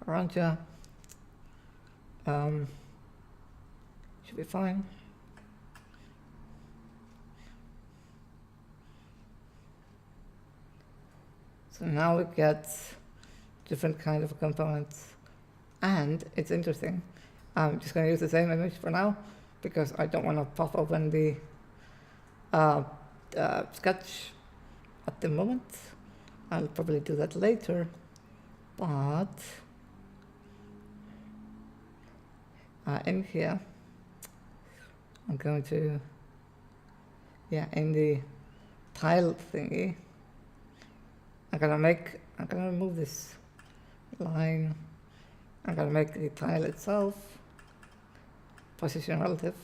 Aranja should be fine. So now we get different kind of components, and it's interesting. I'm just going to use the same image for now because I don't want to pop open the sketch at the moment. I'll probably do that later, but in here I'm going to, in the tile thingy, I'm gonna remove this line. I'm gonna make the tile itself position relative,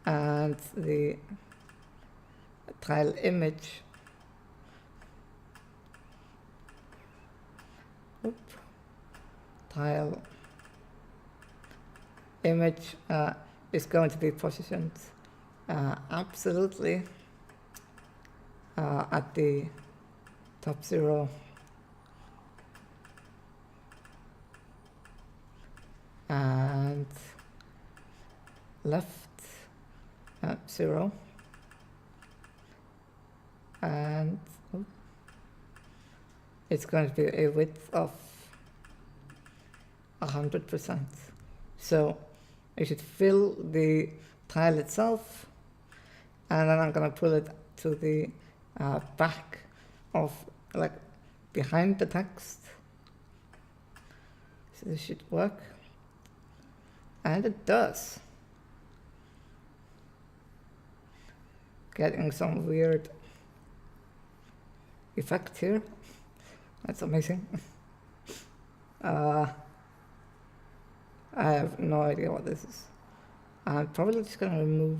and the tile image tile image is going to be positioned absolutely at the top 0 and left 0 and it's going to be a width of 100%. So I should fill the tile itself, and then I'm going to pull it to the back of, like, behind the text. So this should work, and it does. Getting some weird effect here. That's amazing. I have no idea what this is. I'm probably just going to remove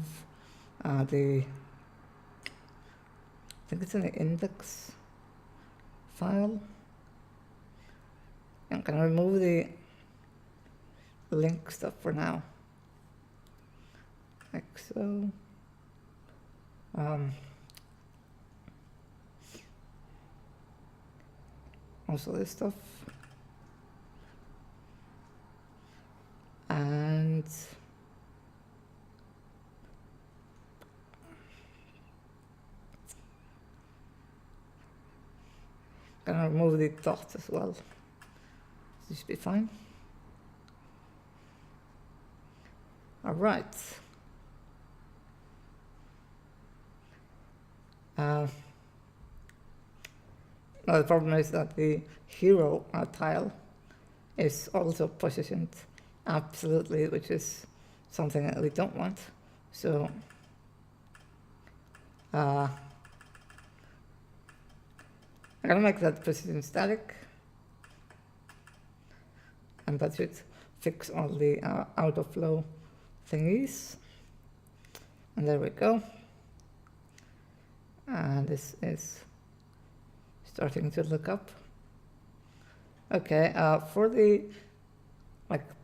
I think it's in the index file. I'm going to remove the link stuff for now, like so. Also this stuff, and gonna remove the dot as well. This should be fine. All right. Now the problem is that the hero tile is also positioned absolutely, which is something that we don't want. So I'm gonna make that precision static, and that should fix all the out of flow thingies. And there we go. And this is starting to look up. Okay, for the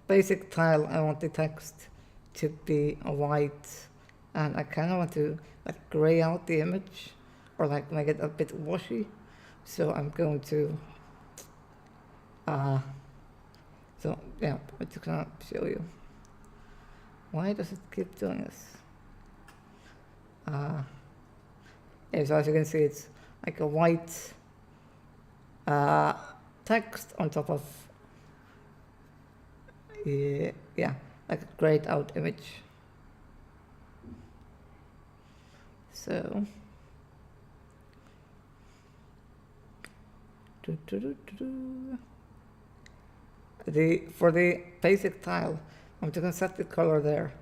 basic tile, I want the text to be white, and I kind of want to gray out the image or make it a bit washy. So I'm going to so yeah, I'm just gonna show you. Why does it keep doing this? Yeah, so as you can see, it's like a white text on top of yeah, like a grayed out image. So for the basic tile, I'm just going to set the color there,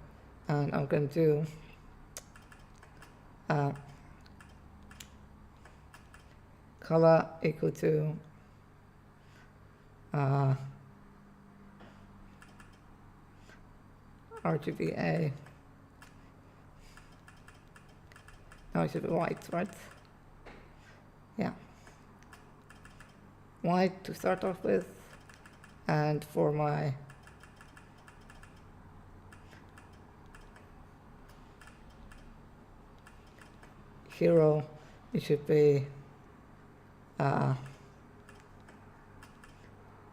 and I'm going to do color equal to RGBA. Now it should be white, right? Yeah. White to start off with, and for my hero, it should be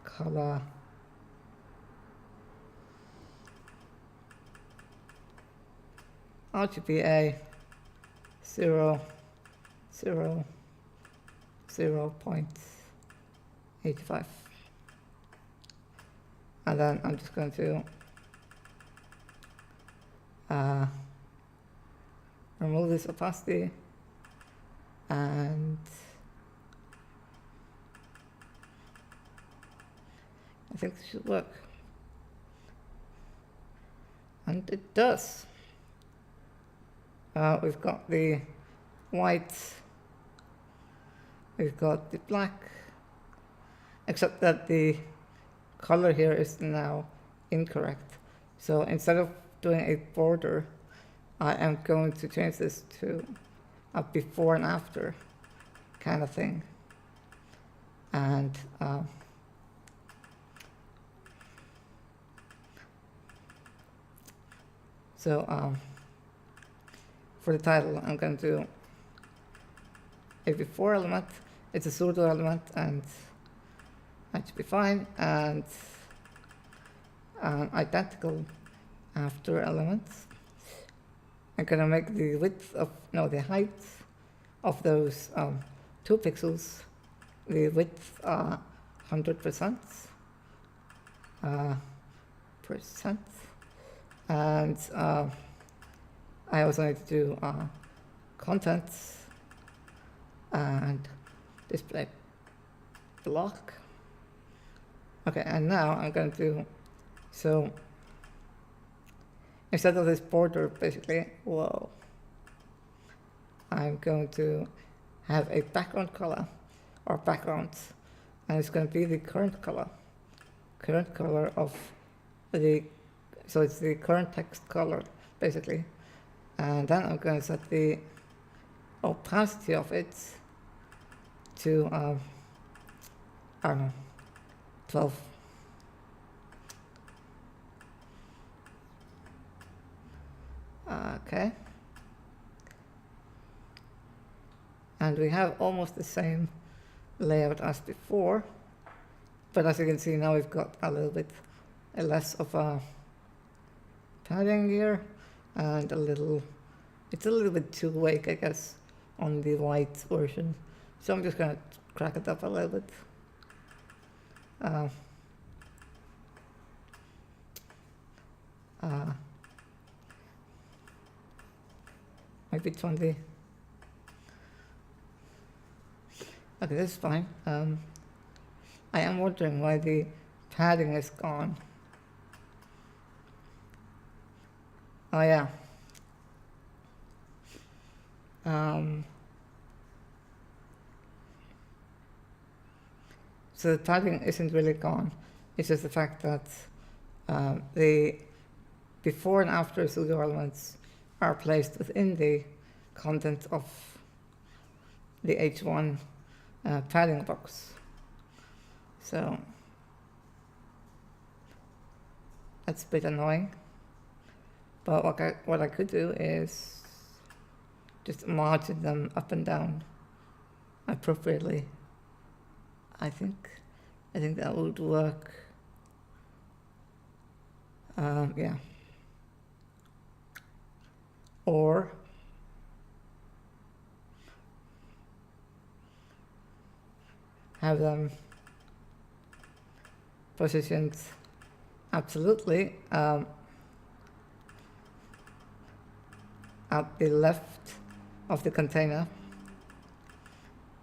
color RGBA 0.85, and then I'm just going to remove this opacity, and I think this should work, and it does. We've got the white, we've got the black, except that the color here is now incorrect. So instead of doing a border, I am going to change this to a before and after kind of thing. And for the title, I'm going to do a before element. It's a pseudo element, and that should be fine. And an identical after element. I'm going to make the width of, no, the height of those 2 pixels, the width 100%, and I also need to do contents and display block. Okay, and now I'm going to do, so instead of this border, basically, I'm going to have a background color or background, and it's going to be the current color of the, so it's the current text color, basically. And then I'm going to set the opacity of it to, I don't know, 12. Okay. And we have almost the same layout as before, but as you can see now we've got a little bit less of a padding here, and it's a little bit too wake, I guess, on the white version. So I'm just gonna crack it up a little bit. Maybe 20. Okay, this is fine. I am wondering why the padding is gone. Oh yeah. So the padding isn't really gone. It's just the fact that the before and after pseudo elements are placed within the content of the H1 padding box. So that's a bit annoying. But what I could do is just margin them up and down appropriately. I think that would work. Yeah. Or have them positioned absolutely at the left of the container,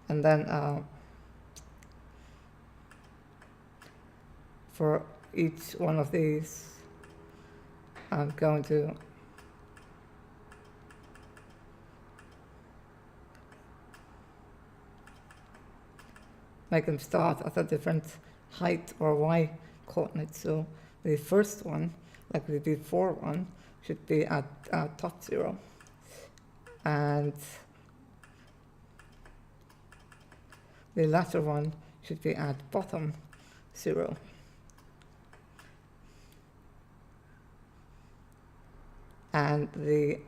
and then for each one of these I'm going to make them start at a different height or y coordinate. So the first one, like the before one, should be at top 0, and the latter one should be at bottom 0. And the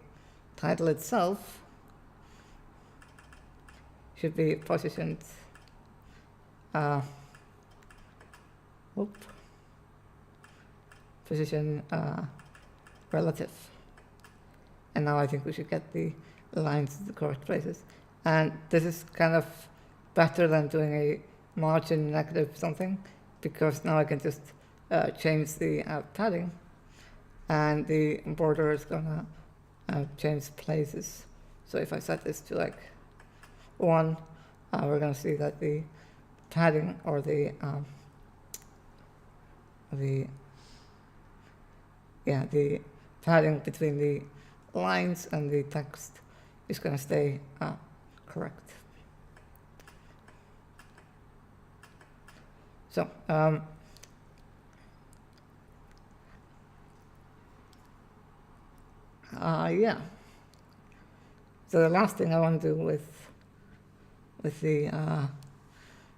title itself should be positioned position relative. And now I think we should get the lines in the correct places. And this is kind of better than doing a margin negative something, because now I can just change the padding, and the border is gonna change places. So if I set this to like 1, we're gonna see that the padding or the padding between the lines and the text is going to stay correct. So yeah. So the last thing I want to do with the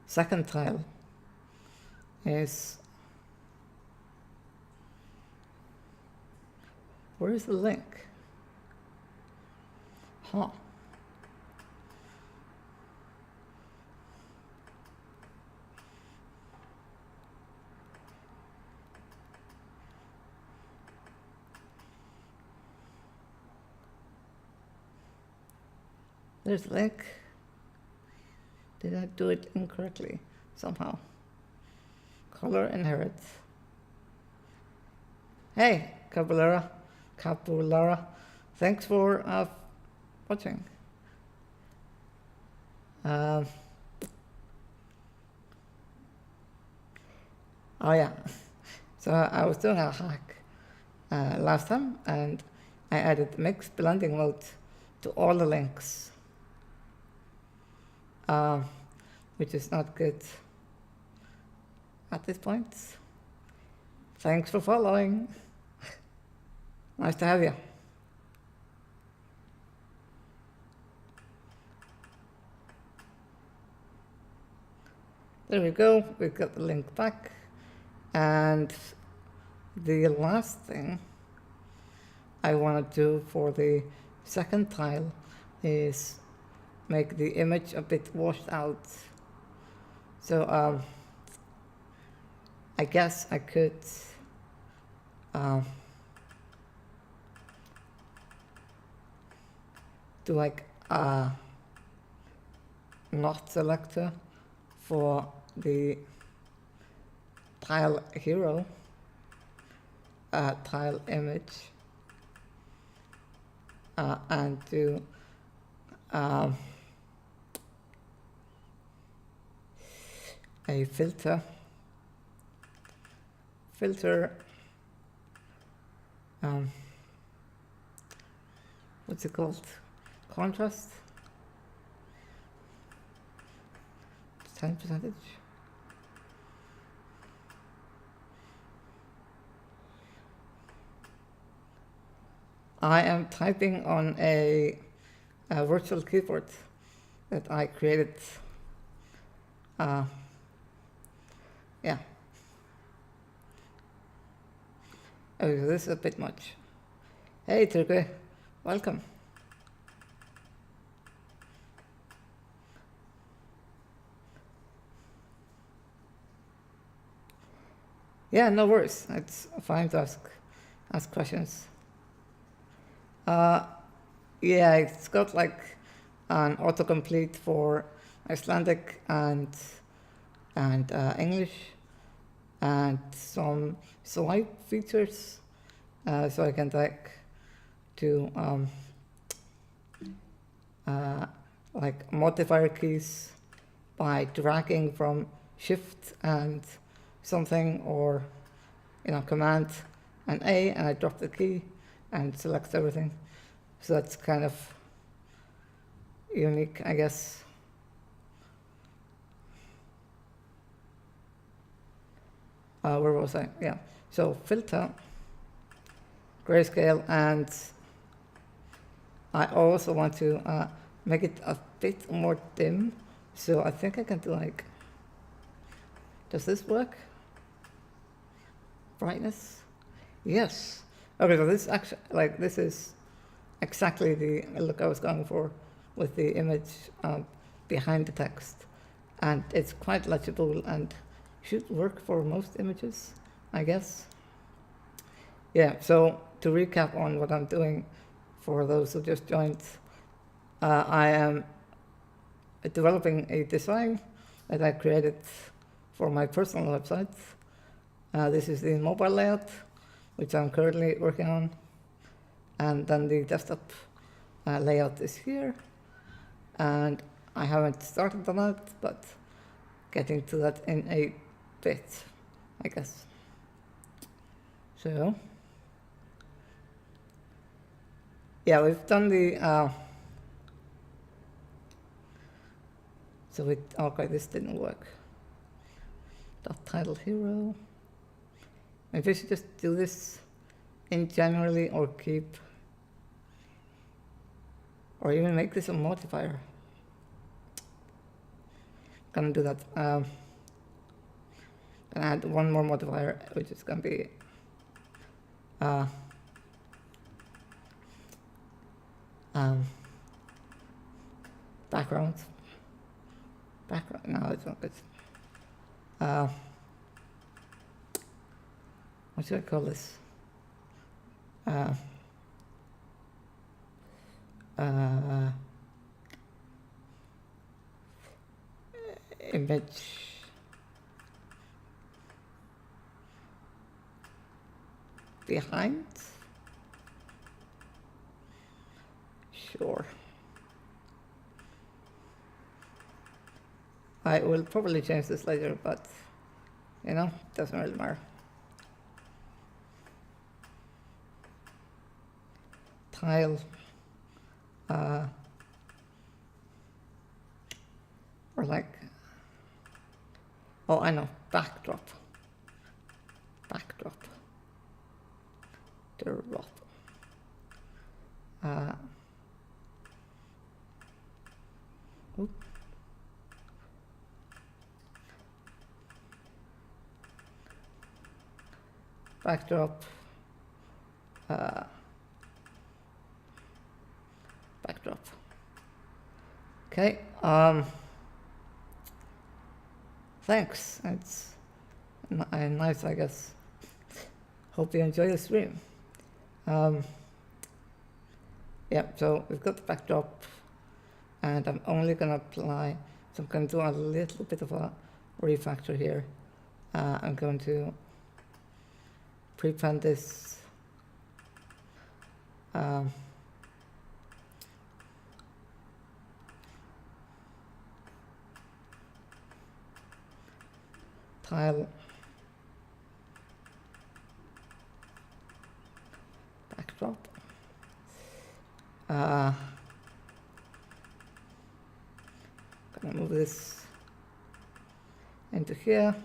second tile is, where is the link? Huh. There's the link. Did I do it incorrectly somehow? Color inherit. Hey, Cabulara. Thanks for watching. Oh yeah, so I was doing a hack last time, and I added mixed blending mode to all the links, which is not good at this point. Thanks for following. Nice to have you. There we go, we've got the link back. And the last thing I want to do for the second tile is make the image a bit washed out. So I guess I could do like a not selector for the tile hero, tile image, and do a filter, what's it called? Contrast, 10%. I am typing on a virtual keyboard that I created. Yeah. Okay, this is a bit much. Hey, Turkey, welcome. Yeah, no worries. It's fine to ask questions. Yeah, it's got like an autocomplete for Icelandic and English, and some swipe features, so I can like do like modifier keys by dragging from Shift and something, or Command and A, and I drop the key and select everything. So that's kind of unique, I guess. Where was I? Yeah. So filter, grayscale, and I also want to make it a bit more dim. So I think I can do like, does this work? Brightness? Yes. Okay, so this actually, like, this is exactly the look I was going for with the image behind the text. And it's quite legible and should work for most images, I guess. Yeah, so to recap on what I'm doing for those who just joined, I am developing a design that I created for my personal website. This is the mobile layout, which I'm currently working on. And then the desktop layout is here. And I haven't started on that, but getting to that in a bit, I guess. So, yeah, we've done the, okay, this didn't work. Dot title hero. Maybe I should just do this in generally, or keep, or even make this a modifier. Gonna do that. Gonna add one more modifier, which is gonna be background. No, it's not good. What should I call this? Image behind? Sure. I will probably change this later, but doesn't really matter. Tile, or like, oh, I know, backdrop. Drop. Backdrop. Backdrop. Okay. Thanks. It's nice, I guess. Hope you enjoy the stream. Yeah, so we've got the backdrop, and I'm only going to apply, so I'm going to do a little bit of a refactor here. I'm going to prepend this. Tile, backdrop. Gonna move this into here.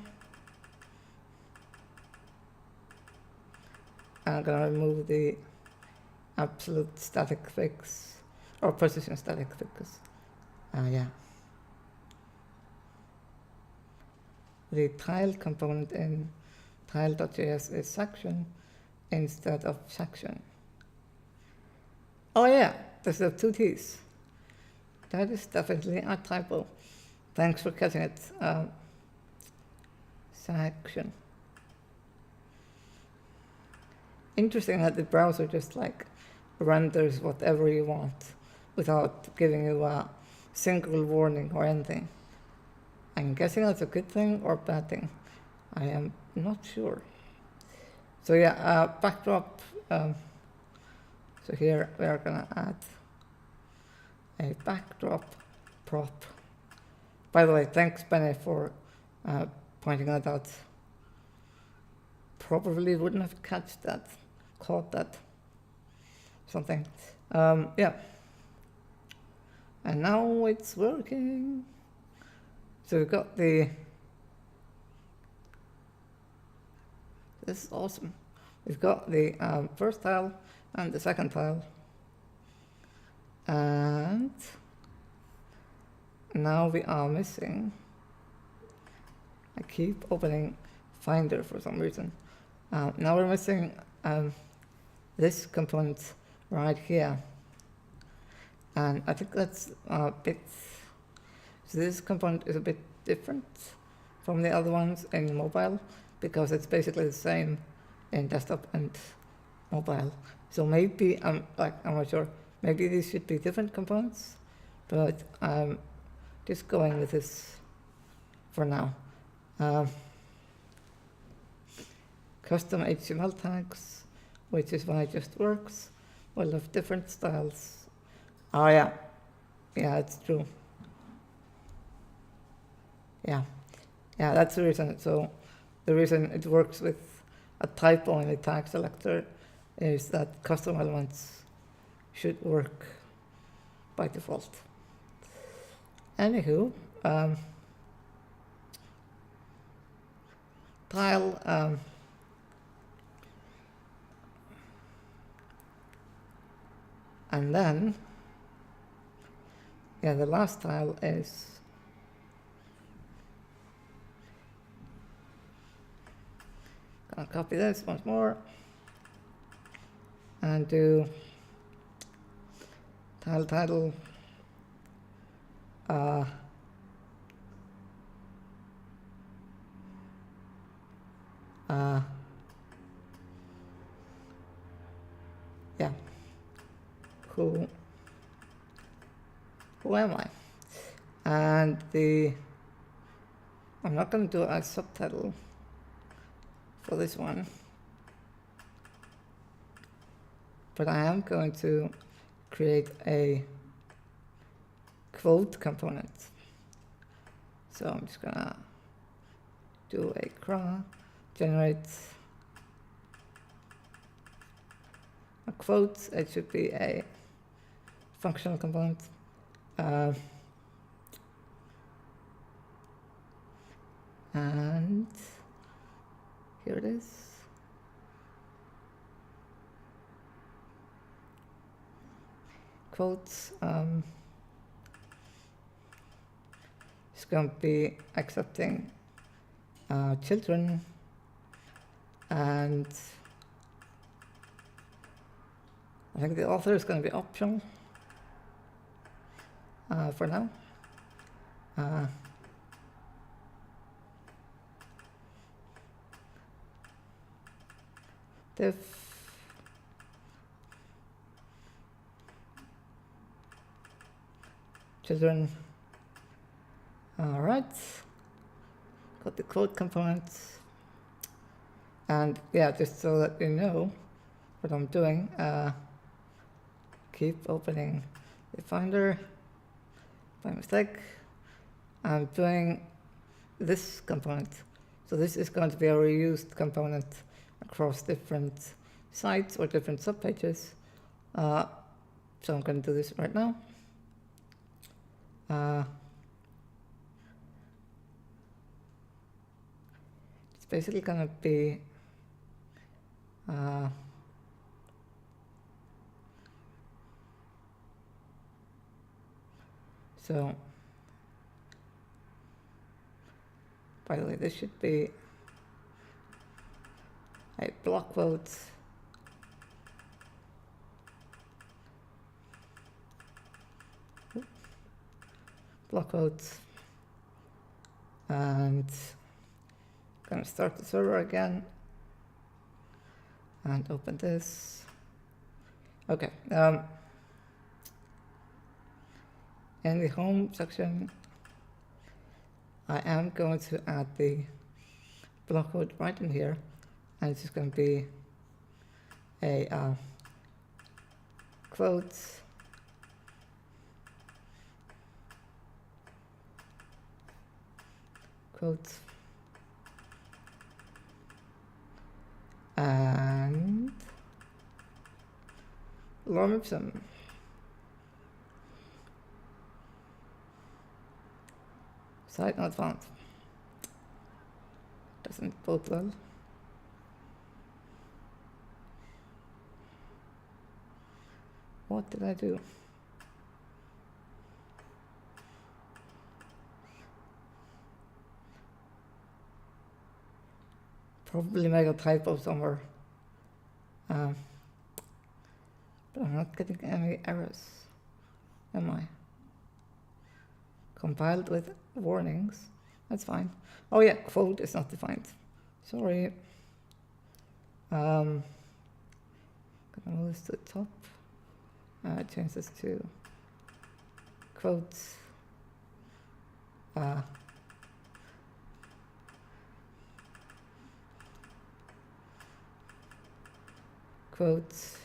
I'm gonna remove the absolute static fix or position static fix. Yeah. The tile component in tile.js is section instead of section. Oh yeah, there's the two T's. That is definitely a typo. Thanks for catching it. Section. Interesting that the browser just like renders whatever you want without giving you a single warning or anything. I'm guessing that's a good thing or bad thing. I am not sure. So yeah, backdrop. So here we are gonna add a backdrop prop. By the way, thanks Benny for pointing that out. Probably wouldn't have caught that, something. Yeah. And now it's working. So we've got this is awesome. We've got the first tile and the second tile. And now we are missing. I keep opening Finder for some reason. Now we're missing this component right here. And I think that's a bit, so this component is a bit different from the other ones in mobile because it's basically the same in desktop and mobile. So maybe, I'm not sure, maybe these should be different components, but I'm just going with this for now. Custom HTML tags, which is why it just works, will have different styles. Oh yeah, it's true. Yeah, that's the reason. So the reason it works with a typo in the tag selector is that custom elements should work by default. Anywho, tile, and then, the last tile is gonna copy this once more and do tile title who am I? And I'm not going to do a subtitle for this one, but I am going to create a quote component. So I'm just gonna do a craw, generate a quote. It should be a functional component. And here it is. Quotes. It's going to be accepting children, and I think the author is going to be optional for now. Div children. All right, got the quote components, and just so that you know what I'm doing, keep opening the Finder. By mistake, I'm doing this component. So this is going to be a reused component across different sites or different subpages. So I'm going to do this right now. It's basically going to be So, by the way, this should be a block quote. Block quote. And gonna start the server again and open this. Okay. In the home section, I am going to add the block code right in here, and it's just going to be a quote and Lorem Ipsum. Site not found. Doesn't bode well. What did I do? Probably make a typo somewhere. But I'm not getting any errors, am I? Compiled with warnings. That's fine. Oh yeah, quote is not defined. Sorry. Gonna move this to the top. Change this to quotes. Quotes.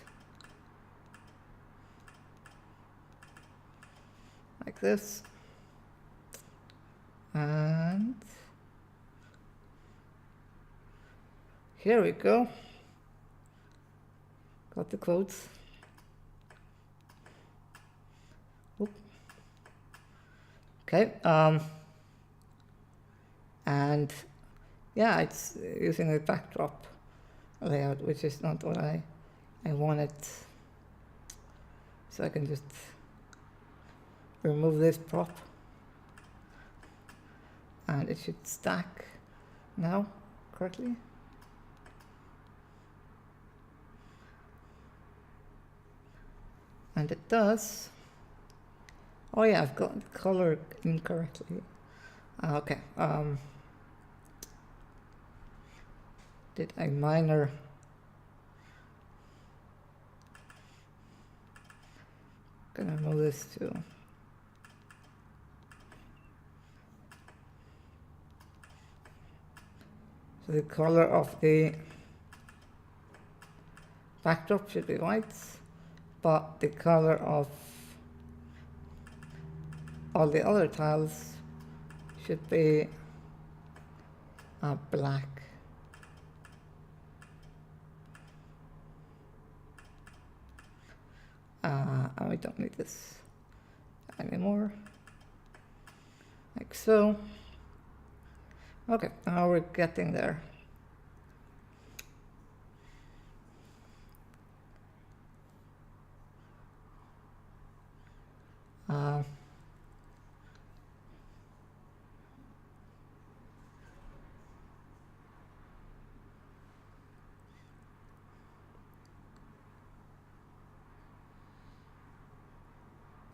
Like this. And here we go. Got the quotes. Oop. Okay. And yeah, it's using a backdrop layout, which is not what I wanted. So I can just remove this prop. And it should stack now correctly. And it does. Oh yeah, I've got the color incorrectly. Okay. Did a minor gonna move this to so the color of the backdrop should be white, but the color of all the other tiles should be black. We don't need this anymore. Like so. Okay, now we're getting there.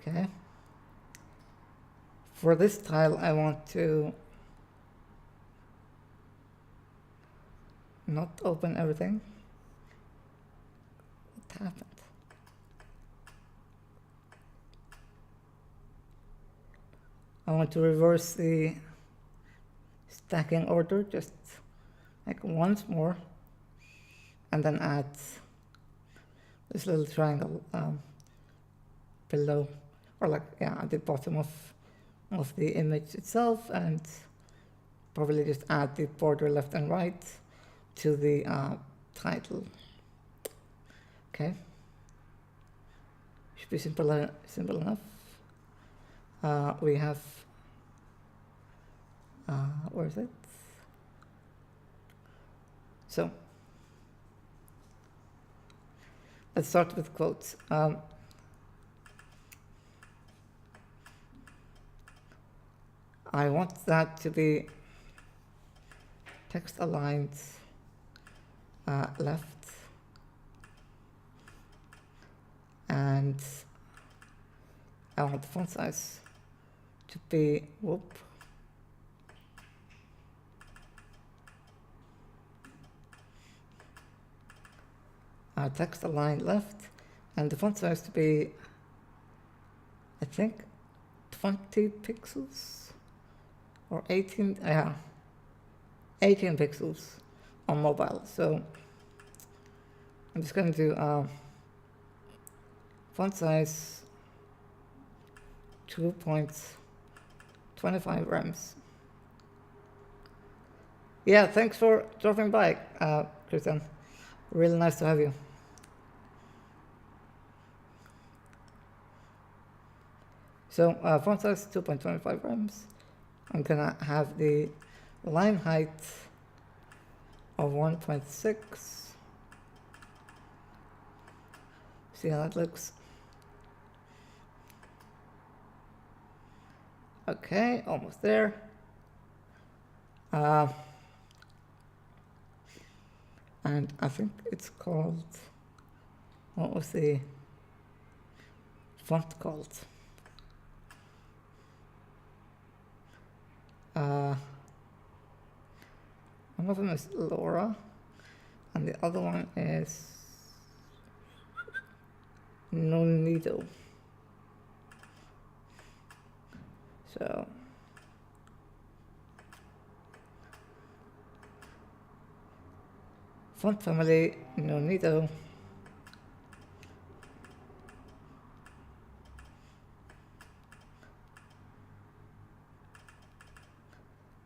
Okay. For this tile, I want to not open everything. What happened? I want to reverse the stacking order just like once more, and then add this little triangle below, or like at the bottom of the image itself, and probably just add the border left and right to the title. Okay, should be simple enough. We have where is it? So let's start with quotes. I want that to be text aligned left, and I want the font size to be text aligned left, and the font size to be, I think, 20 pixels or 18, 18 pixels on mobile. So I'm just going to do font size 2.25 rems. Yeah, thanks for dropping by, Christian. Really nice to have you. So font size 2.25 rems. I'm gonna have the line height of 1.6. See how that looks. Okay, almost there. And I think it's called, what was the font called? One of them is Laura, and the other one is Nonido. So font family Nonido.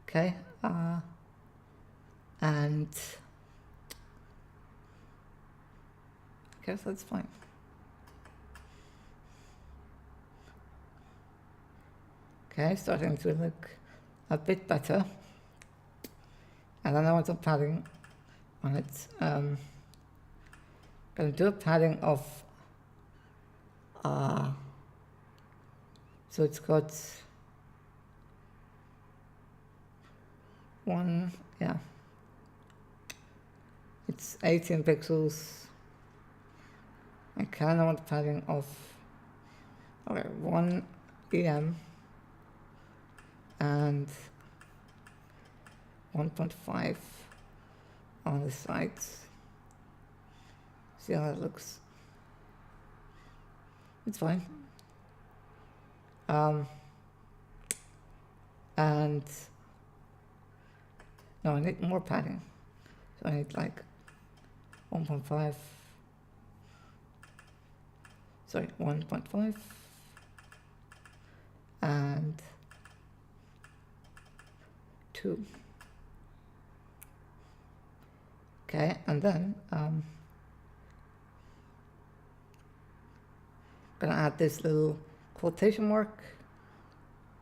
Okay, and I guess that's fine. Okay, starting to look a bit better. And then I want some padding on it. Gonna do a padding of so it's got one, yeah, it's 18 pixels. I kind of want padding of 1 EM and 1.5 on the sides. See how that looks? It's fine. And no, I need more padding. So I need like 1.5. Sorry, 1.5 and 2. Okay, and then gonna add this little quotation mark.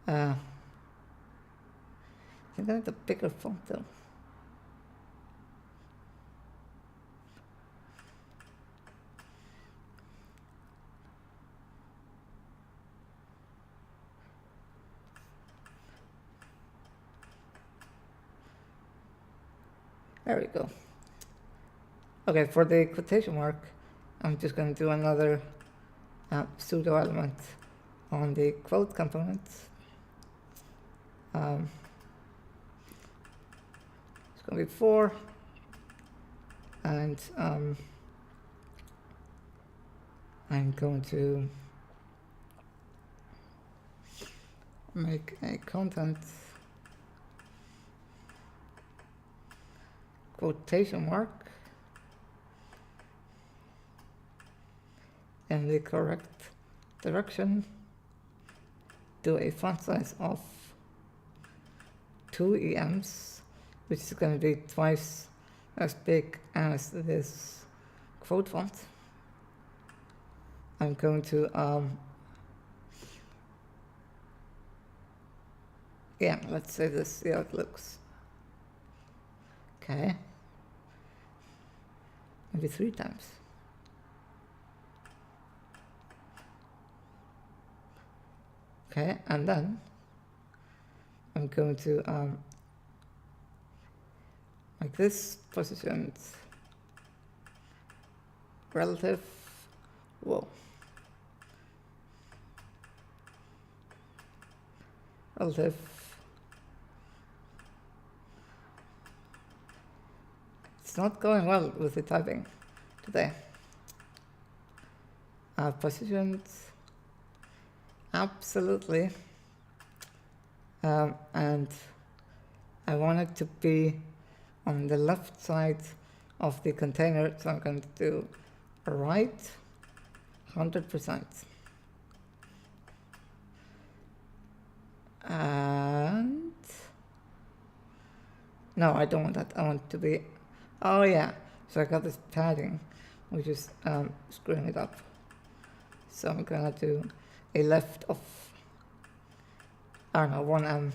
I think I need a bigger font though. There we go. Okay, for the quotation mark, I'm just going to do another pseudo element on the quote component. It's going to be 4, and I'm going to make a content quotation mark in the correct direction, do a font size of 2 EMs, which is going to be twice as big as this quote font. I'm going to yeah, let's say this, see how it looks. Okay, maybe 3 times. Okay, and then I'm going to like this, positioned relative, whoa, relative, it's not going well with the typing today. Positioned, absolutely, and I want it to be on the left side of the container, so I'm going to do right 100%. And no, I don't want that. I want it to be, oh yeah, so I got this padding, which is screwing it up. So I'm gonna do a left of, I don't know, 1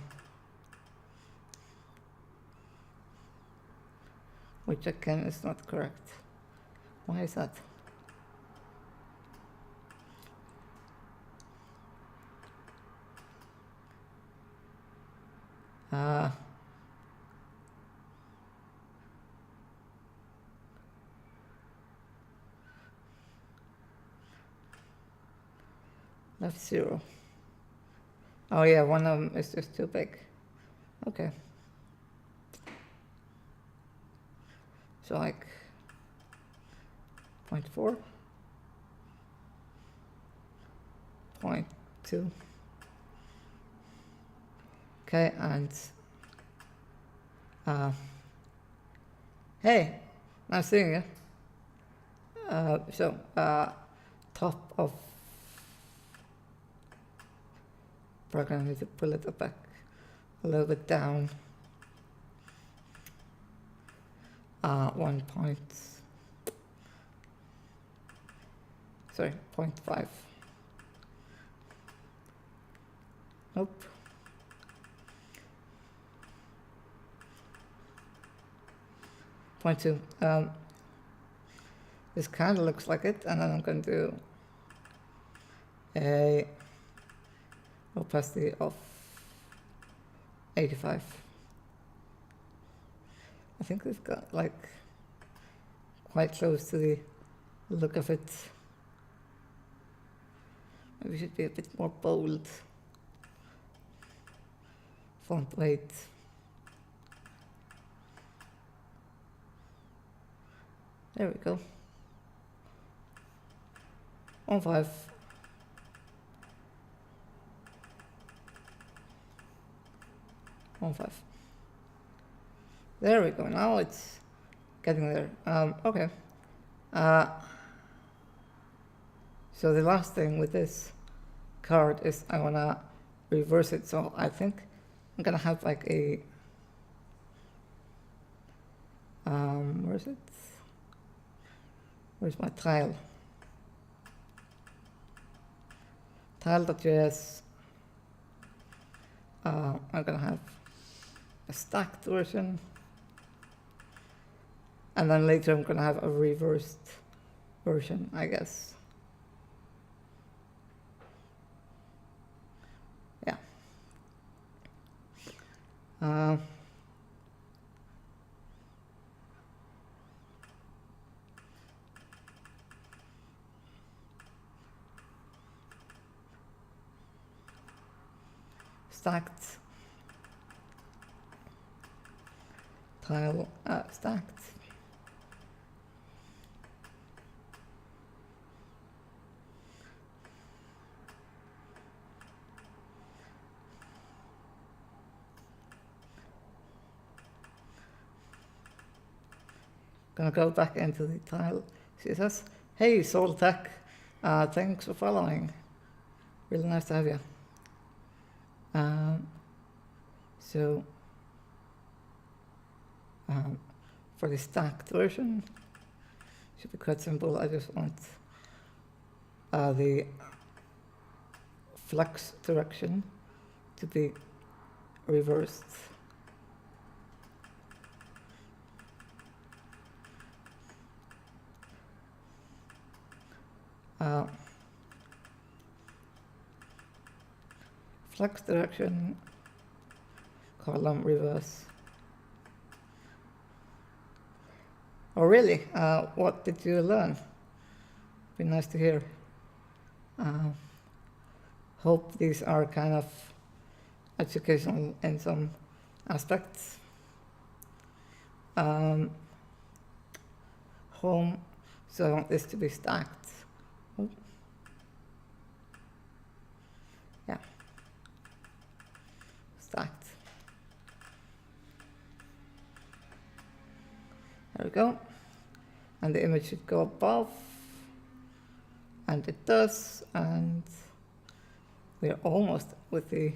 which again is not correct. Why is that? Left 0. Oh yeah, one of them is just too big. Okay. So like 0.4, 0.2. Okay, and hey, nice seeing you. Top of, probably gonna need to pull it back a little bit down. 1 point, sorry, 0.5. Nope. Point 2. This kind of looks like it, and then I'm going to do a opacity of 85. I think we've got like quite close to the look of it. Maybe we should be a bit more bold. Font weight. There we go. 1.5. There we go. Now it's getting there. Okay. So the last thing with this card is I wanna reverse it. So I think I'm gonna have like a where is it? Where's my tile? Tile.js. I'm gonna have a stacked version, and then later I'm gonna have a reversed version, I guess. Yeah. Stacked. Tile stacked. Gonna go back into the tile CSS. Hey, Soltech, thanks for following. Really nice to have you. For the stacked version, should be quite simple. I just want the flux direction to be reversed. Flux direction column reverse. Oh really? What did you learn? Be nice to hear. Hope these are kind of educational in some aspects. Home, so I want this to be stacked. Oh. Yeah, stacked. There we go. And the image should go above, and it does, and we're almost with the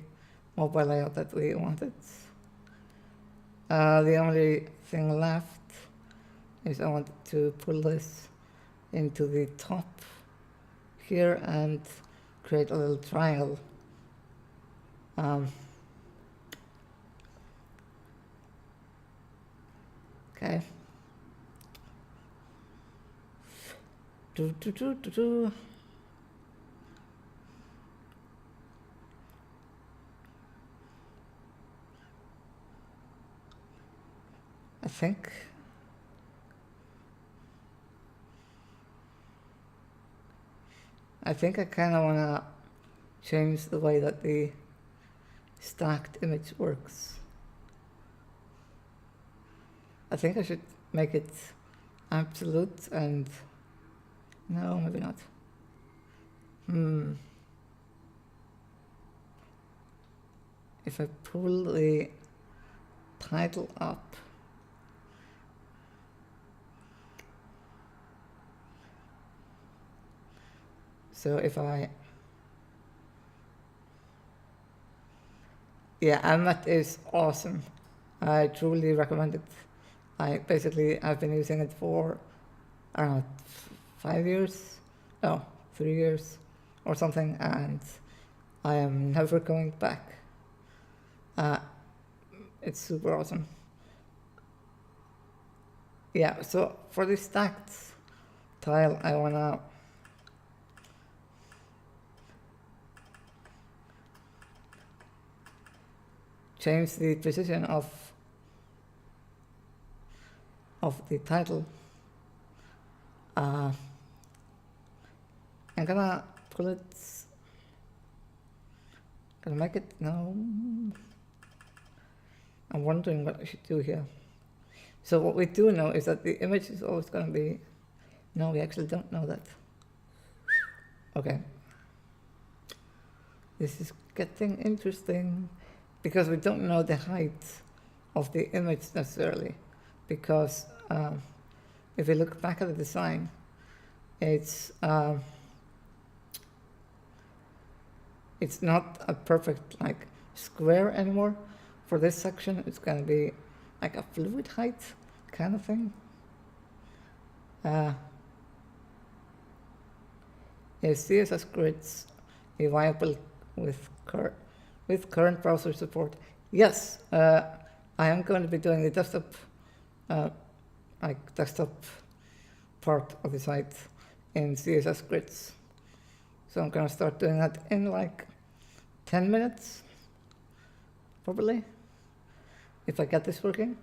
mobile layout that we wanted. The only thing left is I want to pull this into the top here and create a little triangle. Okay. I think I kind of want to change the way that the stacked image works. I think I should make it absolute and no, maybe not. If I pull the title up, so if Emmet is awesome. I truly recommend it. I've been using it for, I don't know, 5 years? No, 3 years or something, and I am never going back. It's super awesome. Yeah, so for the stacked tile, I want to change the precision of the title. I'm gonna pull it, gonna make it, no. I'm wondering what I should do here. So what we do know is that the image is always gonna be, no, we actually don't know that. Okay. This is getting interesting because we don't know the height of the image necessarily, because if we look back at the design, it's not a perfect like square anymore. For this section, it's going to be like a fluid height kind of thing. Is CSS grids viable with current browser support? Yes, I am going to be doing the desktop part of the site in CSS grids. So I'm going to start doing that in like 10 minutes, probably, if I get this working.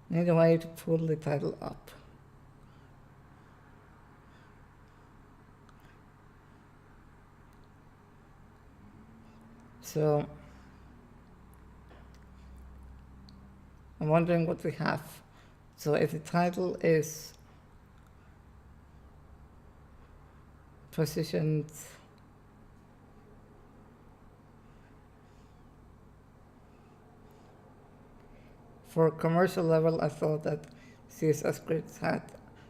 Need a way to pull the title up. So I'm wondering what we have. So if the title is positioned for commercial level, I thought that CSS grids had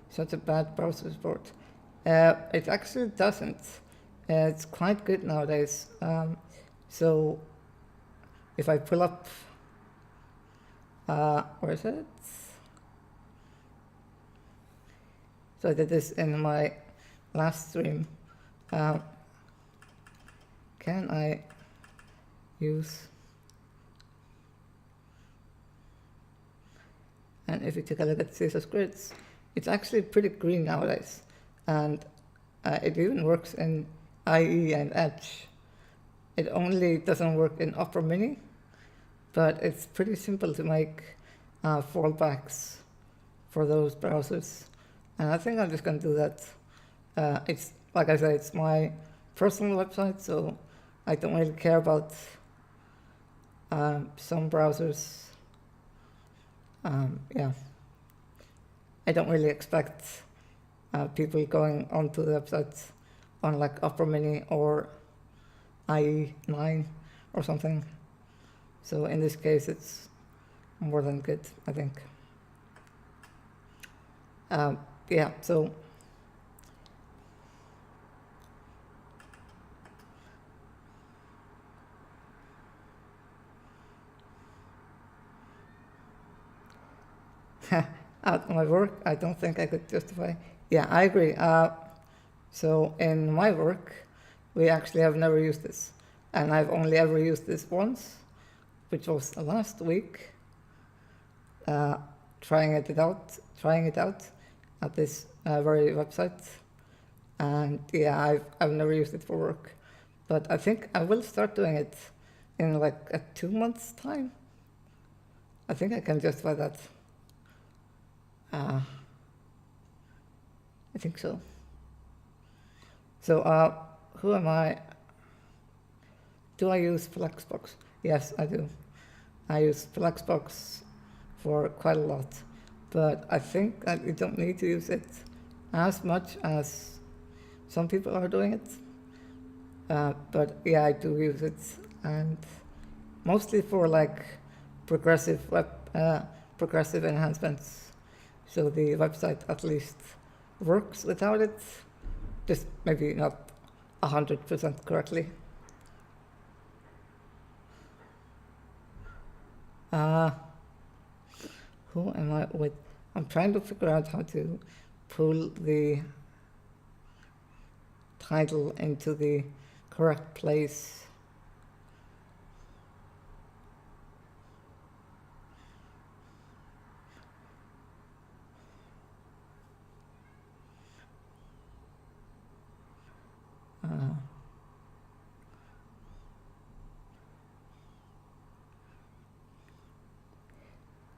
such a bad browser support. It actually doesn't. It's quite good nowadays. So if I pull up, where is it? So I did this in my last stream. Can I use, and if you take a look at CSS grids, it's actually pretty green nowadays. And It even works in IE and Edge. It only doesn't work in Opera Mini, but it's pretty simple to make fallbacks for those browsers. And I think I'm just going to do that. It's, like I said, it's my personal website, so I don't really care about some browsers. Yeah. I don't really expect people going onto the website on like Opera Mini or IE9 or something. So in this case, it's more than good, I think. Yeah, so at my work, I don't think I could justify. Yeah, I agree. So in my work, we actually have never used this. And I've only ever used this once, which was last week, trying it out at this very website. And yeah, I've never used it for work. But I think I will start doing it in like a 2 months time. I think I can justify that. I think so. So who am I? Do I use Flexbox? Yes, I do. I use Flexbox for quite a lot, but I think that you don't need to use it as much as some people are doing it. But yeah, I do use it, and mostly for like progressive enhancements. So the website at least works without it, just maybe not 100% correctly. Who am I with? I'm trying to figure out how to pull the title into the correct place.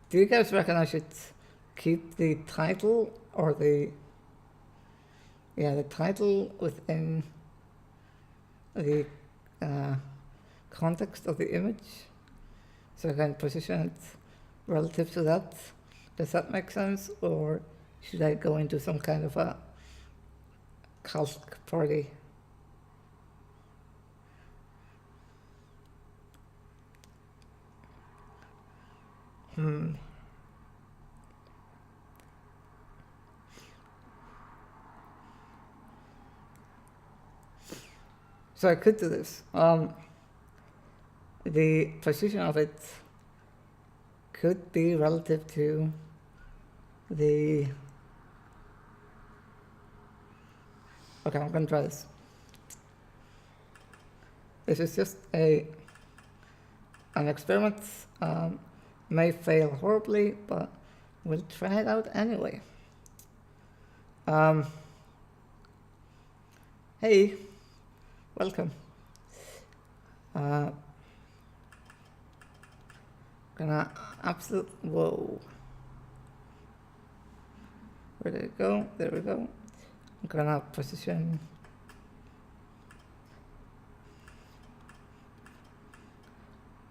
Do you guys reckon I should keep the title or the title within the context of the image, so I can position it relative to that? Does that make sense, or should I go into some kind of a calc party? So I could do this. The position of it could be relative to the... Okay, I'm going to try this. This is just an experiment. May fail horribly, but we'll try it out anyway. Hey, welcome. Gonna whoa. Where did it go? There we go. I'm gonna position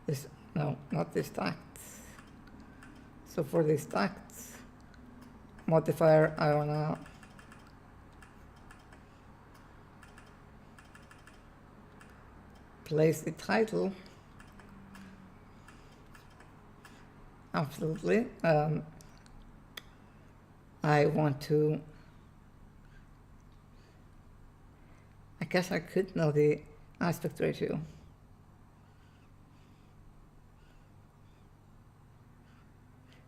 this, no, not the stacked. So for the stacked modifier, I wanna place the title. Absolutely. I want to, I guess I could know the aspect ratio.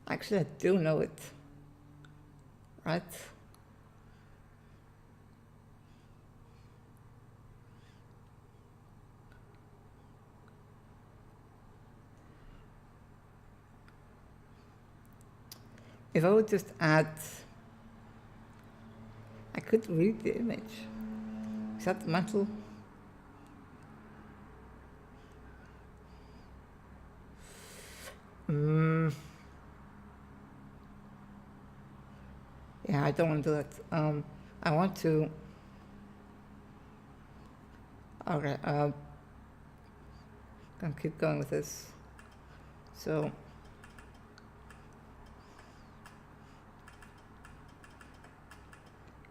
Actually, I do know it, right? If I would just add, I could read the image. Is that mental? Yeah, I don't want to do that. I want to. Okay, can keep going with this. So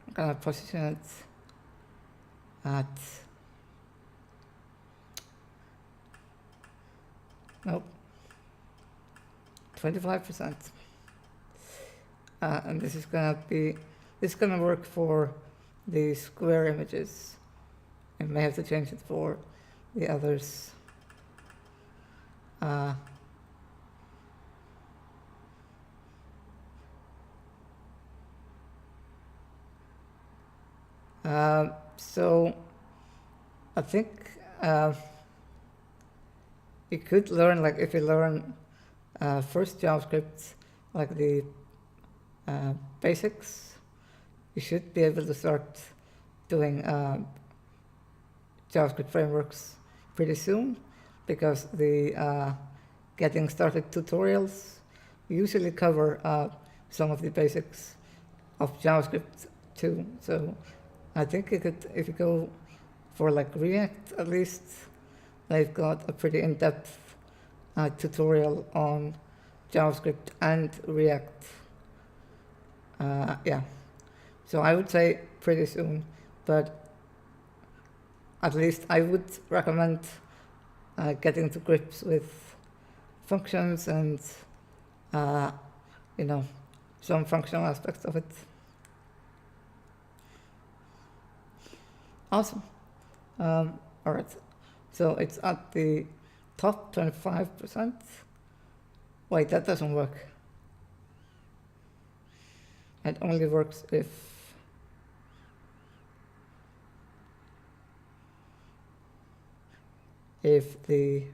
I'm gonna position it at, nope, 25%. And this is gonna work for the square images. I may have to change it for the others. So I think you could learn, like if you learn first JavaScript, like the basics, you should be able to start doing JavaScript frameworks pretty soon, because the getting started tutorials usually cover some of the basics of JavaScript too. So I think you could, if you go for like React at least, they've got a pretty in-depth tutorial on JavaScript and React. Yeah, so I would say pretty soon, but at least I would recommend getting to grips with functions and some functional aspects of it. Awesome. All right, so it's at the top 25%. Wait, that doesn't work. It only works if the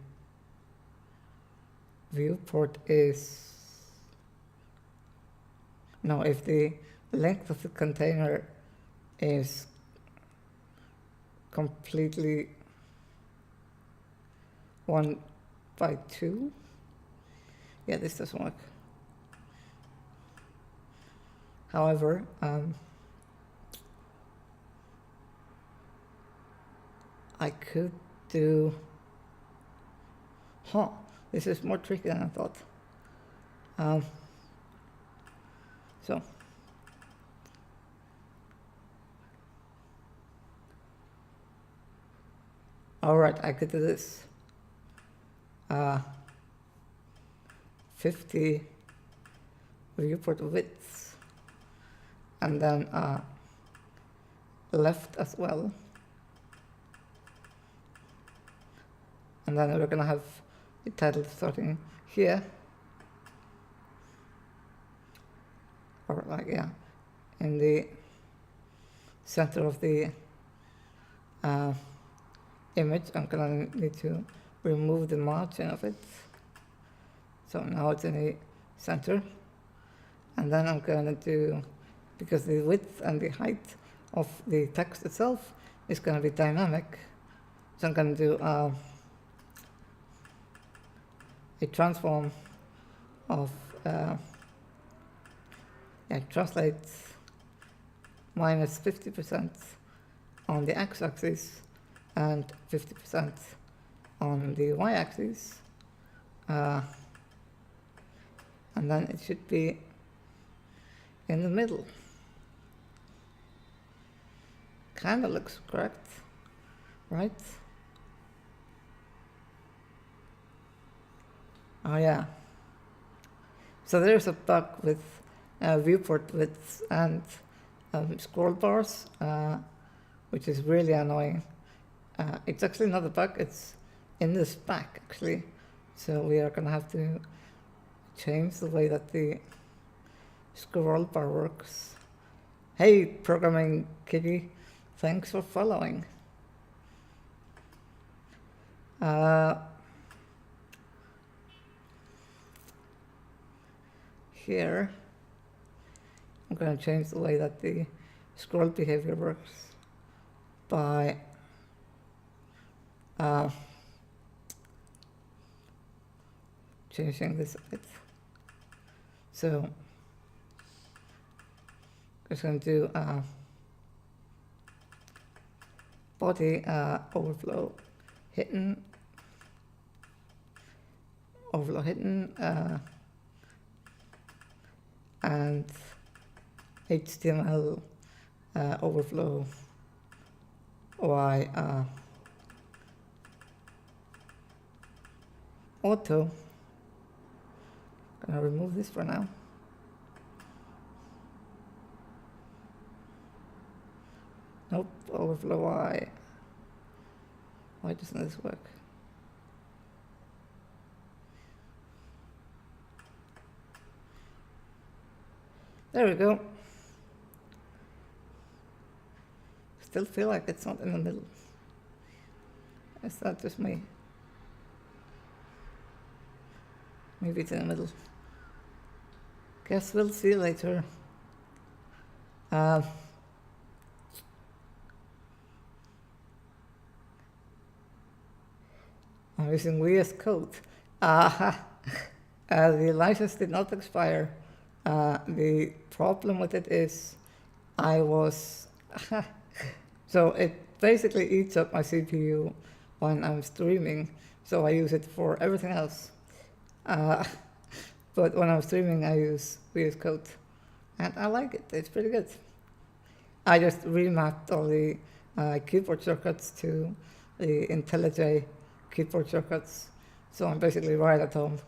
viewport is, no, if the length of the container is completely 1/2. Yeah, this doesn't work. However, I could do, this is more tricky than I thought. So all right, I could do this. 50 viewport widths, and then left as well. And then we're gonna have the title starting here, or like, yeah, in the center of the image. I'm gonna need to remove the margin of it. So now it's in the center. And then I'm gonna do, because the width and the height of the text itself is gonna be dynamic, so I'm gonna do a transform of translate minus 50% on the x-axis and 50% on the y-axis, and then it should be in the middle. Kind of looks correct, right? Oh yeah. So there's a bug with viewport widths and scroll bars, which is really annoying. It's actually not a bug, it's in the spec actually. So we are gonna have to change the way that the scroll bar works. Hey, programming kitty, thanks for following. Here, I'm going to change the way that the scroll behavior works. by changing this a bit. So I'm just going to do body overflow hidden, and HTML overflow y auto. Gonna remove this for now. Nope, overflow y. Why doesn't this work? There we go. Still feel like it's not in the middle. Is that just me? Maybe it's in the middle. Guess we'll see later. I'm using VS Code. The license did not expire. The problem with it is I was... so it basically eats up my CPU when I'm streaming, so I use it for everything else. But when I'm streaming, I use VS Code, and I like it. It's pretty good. I just remapped all the keyboard shortcuts to the IntelliJ keyboard shortcuts, so I'm basically right at home.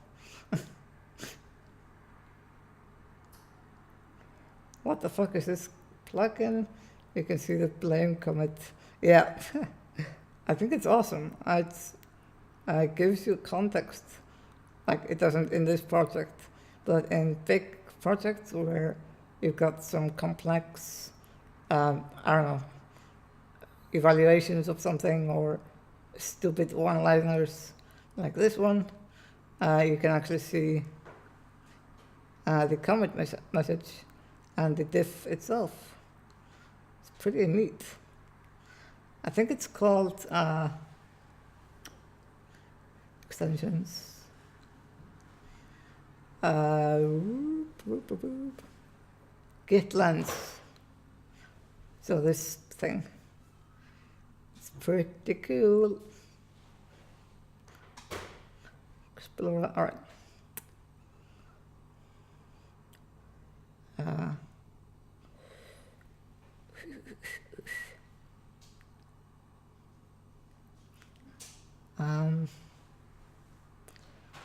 What the fuck is this plugin? You can see the blame commit. Yeah, I think it's awesome. It gives you context, like it doesn't in this project, but in big projects where you've got some complex, I don't know, evaluations of something or stupid one-liners like this one, you can actually see the commit message and the diff itself. It's pretty neat. I think it's called extensions. Git lens. So this thing, it's pretty cool. Explorer, all right.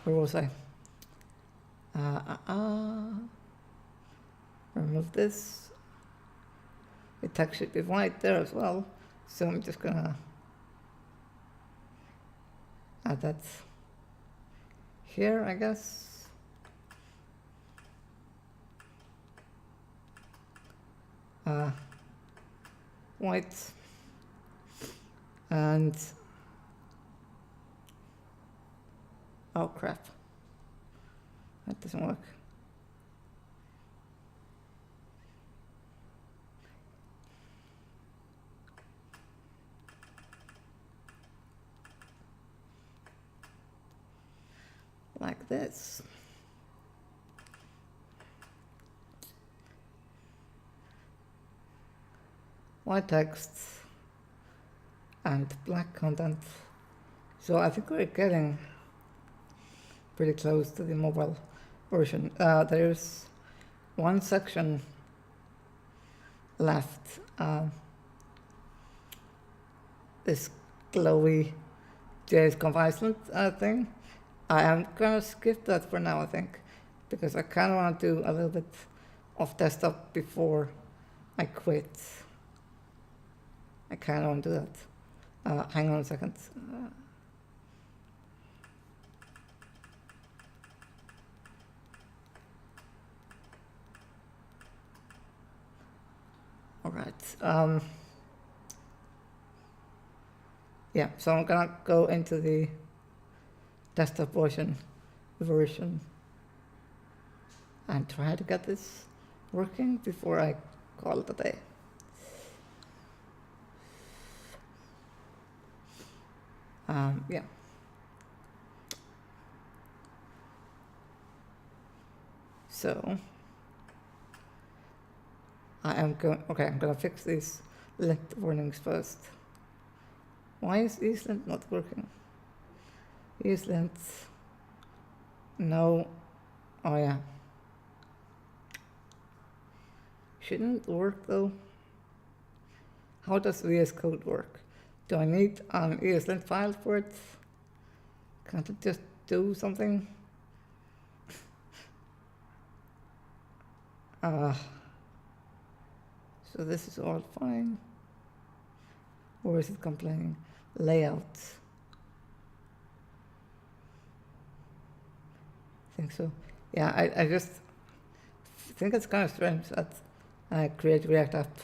Where was I? Remove this. The text should be white there as well, so I'm just gonna add that here, I guess. White, and oh crap, that doesn't work. Like this. White text and black content. So I think we're getting pretty close to the mobile version. There's one section left. This glowy JS Iceland thing. I am gonna skip that for now, I think, because I kind of want to do a little bit of desktop before I quit. I kind of want to do that. Hang on a second. All right. Yeah, so I'm gonna go into the desktop version and try to get this working before I call it a day. Yeah. So I'm gonna fix these lint warnings first. Why is EaseLint not working? EaseLint, no, oh yeah. Shouldn't work though. How does VS Code work? Do I need an ESLint file for it? Can't it just do something? So this is all fine. Or is it complaining? Layout. I think so. Yeah, I just think it's kind of strange that Create React App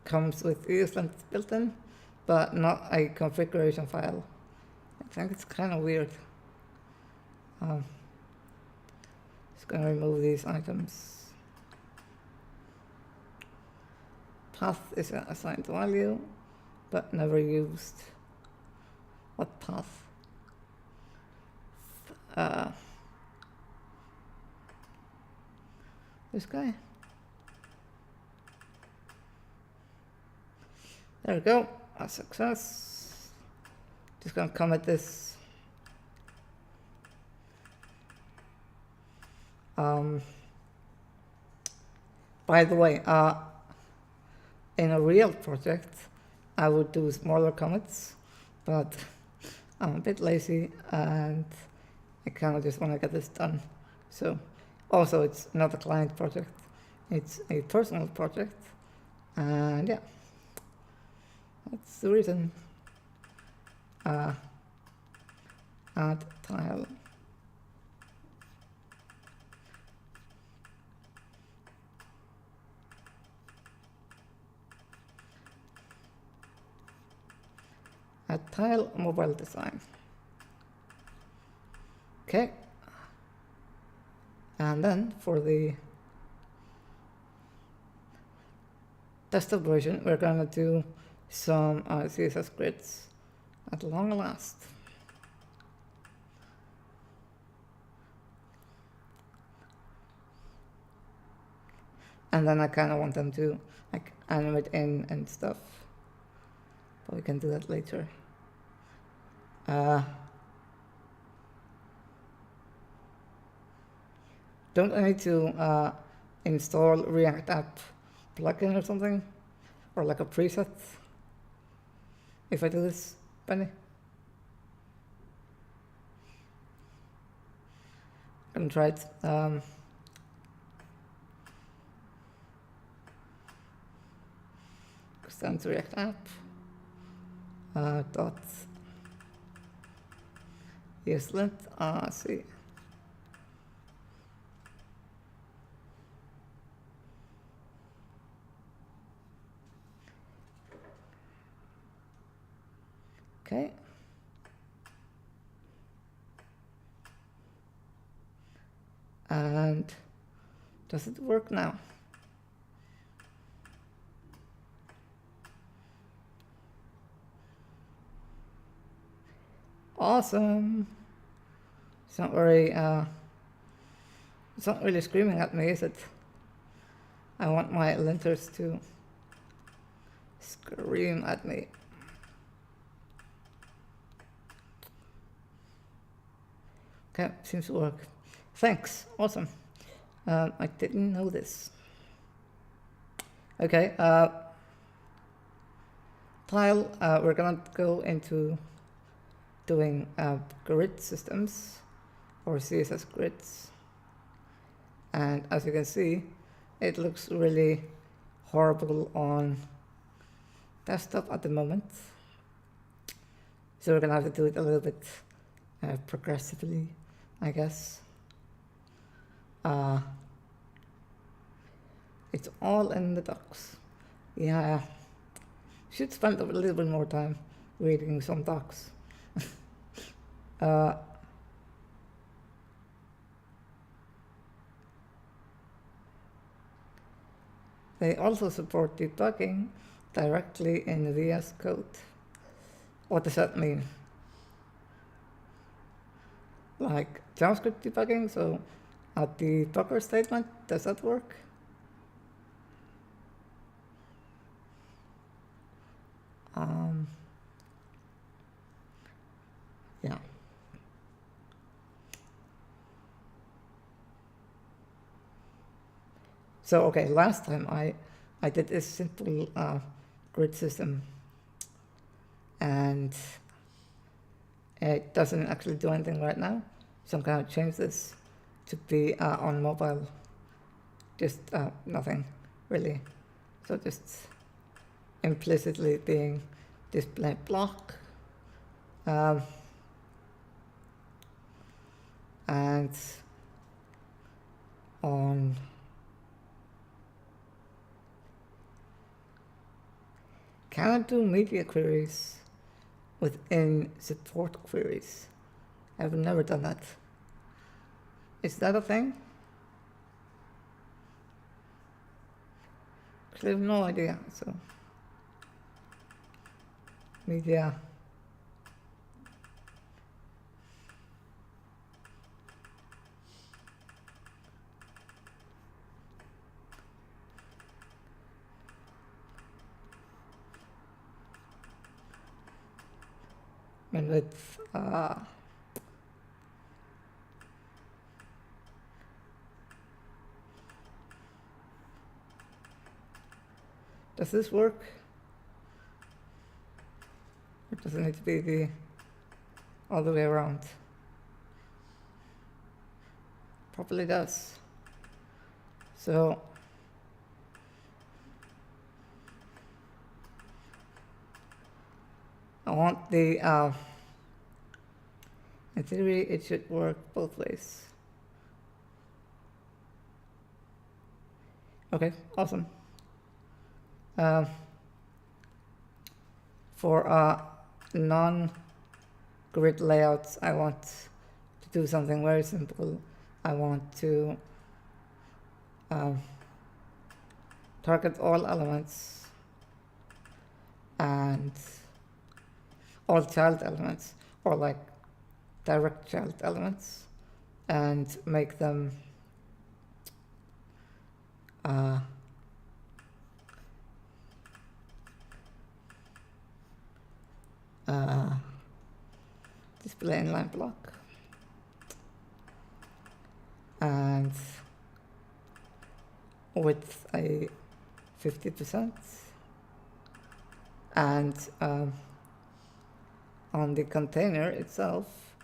comes with ESLint built in, but not a configuration file. I think it's kind of weird. Just going to remove these items. Path is an assigned value, but never used. What path? This guy. There we go, a success. Just gonna comment this. By the way, in a real project, I would do smaller commits, but I'm a bit lazy and I kind of just want to get this done. So, also it's not a client project, it's a personal project, and yeah, that's the reason. Add tile. Add tile mobile design. Okay. And then for the desktop version, we're gonna do some CSS grids at long last. And then I kind of want them to like animate in and stuff, but we can do that later. Don't I need to install React App plugin or something? Or like a preset? If I do this, Benny? I'm gonna try it. Extend React App. Dot ESLint. See. Okay. And does it work now? Awesome. It's not very, it's not really screaming at me, is it? I want my linters to scream at me. Okay, seems to work. Thanks, awesome. I didn't know this. Okay, tile, we're gonna go into doing grid systems or CSS grids. And as you can see, it looks really horrible on desktop at the moment. So we're gonna have to do it a little bit progressively, I guess. It's all in the docs. Yeah, should spend a little bit more time reading some docs. They also support debugging directly in VS Code. What does that mean? like JavaScript debugging. So at the Docker statement, does that work? Yeah. So, okay, last time I did this simple grid system, and it doesn't actually do anything right now. So I'm going to change this to be on mobile. Just nothing, really. So just implicitly being display block. And on can I do media queries within support queries? I've never done that. Is that a thing? I have no idea. So media. And with does this work? Or does it need to be the other way around? Probably does. So I want the in theory it should work both ways. Okay, awesome. For non-grid layouts, I want to do something very simple. I want to target all elements and all child elements, or like direct child elements, and make them display inline block, and with a 50%, and on the container itself,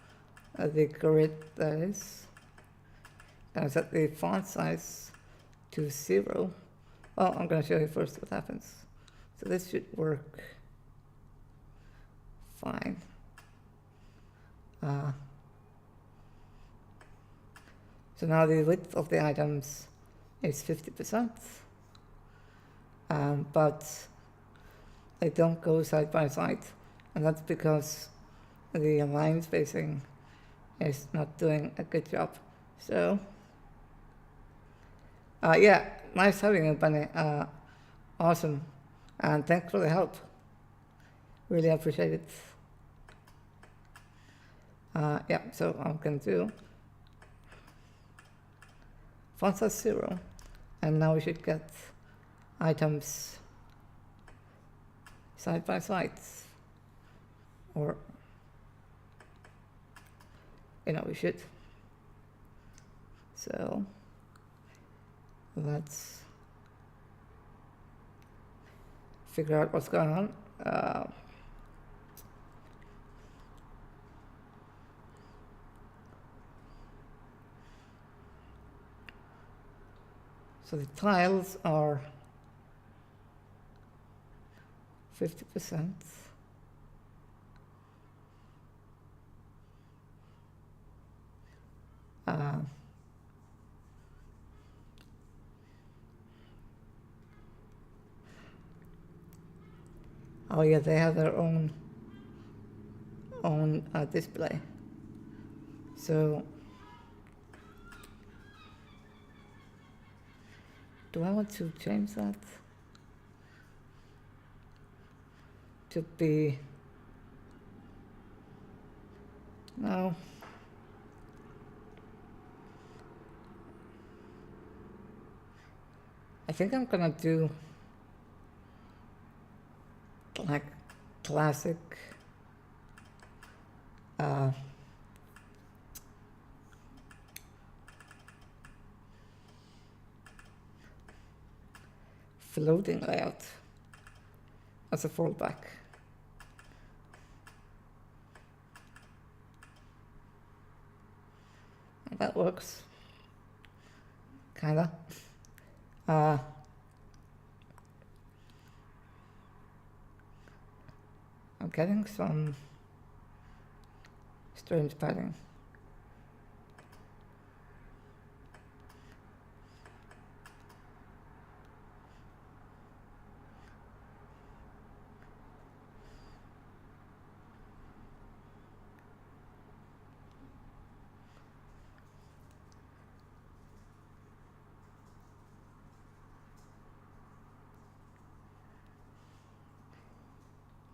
the grid that is, I set the font size to 0. Well, I'm going to show you first what happens. So this should work fine. So now the width of the items is 50%, but they don't go side by side, and that's because the line spacing is not doing a good job. So yeah, nice having you, Bunny. Awesome, and thanks for the help. Really appreciate it. Yeah, so I'm going to do font size 0, and now we should get items side by side, or we should. So let's figure out what's going on. So the tiles are 50%. Oh yeah, they have their own display. So do I want to change that to be, no, I think I'm gonna do like classic floating layout as a fallback. And that works, kinda. I'm getting some strange pattern.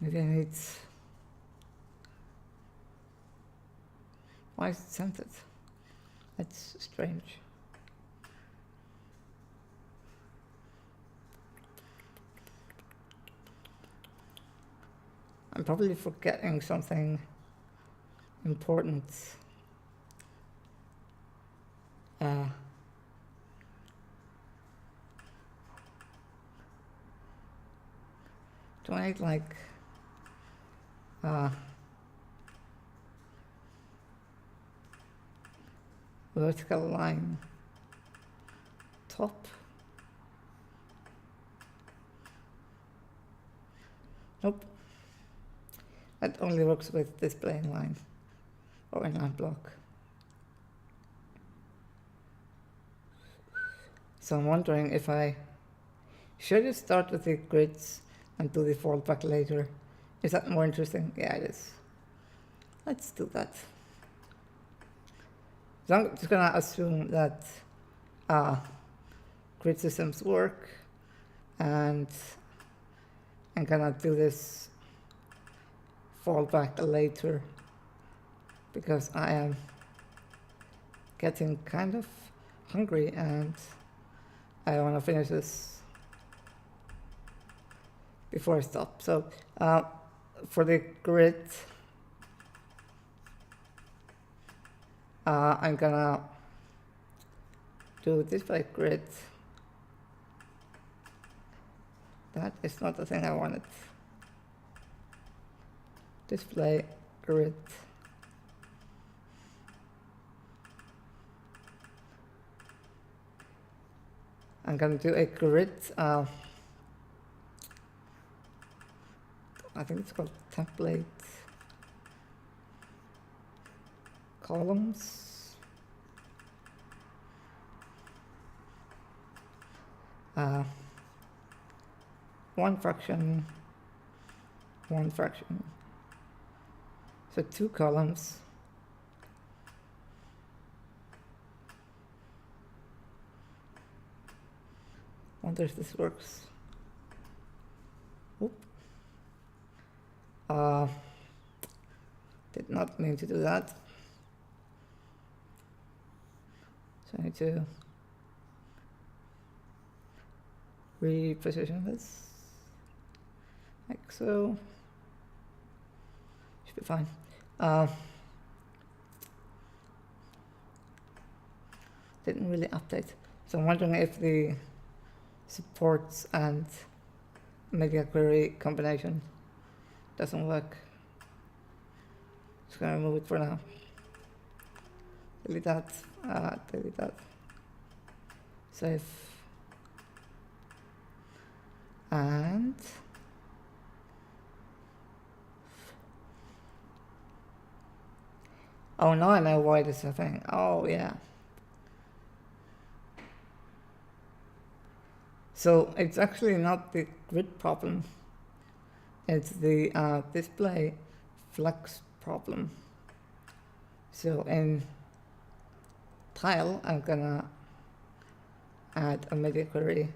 Maybe I need... Why is it centered? That's strange. I'm probably forgetting something important. Do I need like vertical line top? Nope. That only works with display inline or inline block. So I'm wondering if I should just start with the grids and do the fallback later. Is that more interesting? Yeah, it is. Let's do that. So I'm just gonna assume that grid systems work, and I'm gonna do this fallback later because I am getting kind of hungry and I want to finish this before I stop. So for the grid, I'm gonna do display grid. That is not the thing I wanted. Display grid. I'm gonna do a grid. I think it's called template columns. One fraction, one fraction. So 2 columns. Wonder if this works. Oop. Did not mean to do that. So I need to reposition this, like so. Should be fine. Didn't really update. So I'm wondering if the supports and media query combination doesn't work. Just gonna remove it for now. Delete that, delete that. Save. And oh, now I know why this is a thing. Oh yeah. So it's actually not the grid problem. It's the display flux problem. So in tile, I'm gonna add a media query.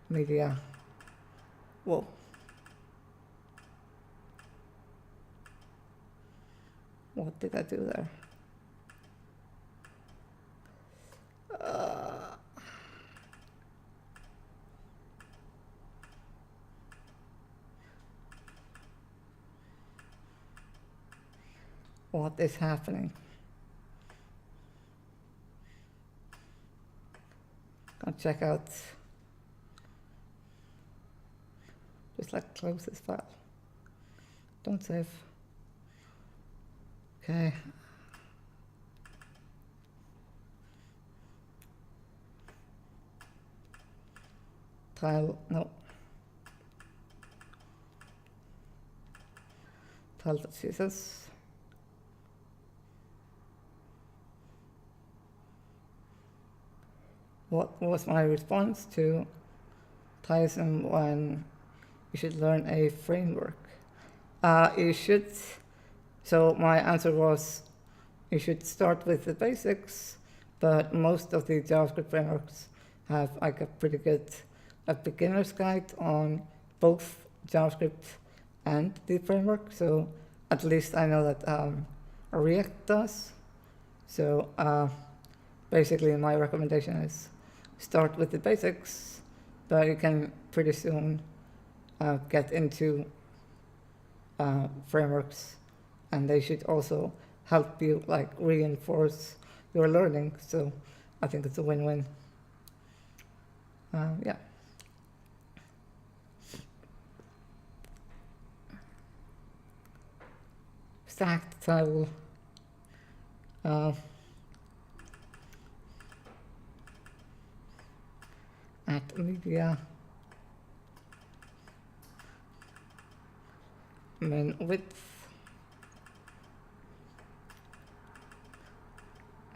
Media. Whoa. What did I do there? what is happening. Gonna check out, just like close this file. Don't save. Okay. Tile, no. Tile.css. What was my response to Tyson when you should learn a framework? You should, so my answer was you should start with the basics, but most of the JavaScript frameworks have like a pretty good beginner's guide on both JavaScript and the framework. So at least I know that React does. So basically my recommendation is start with the basics, but you can pretty soon get into frameworks, and they should also help you like reinforce your learning. So I think it's a win-win. Yeah. Stacked tile. At media. Min width.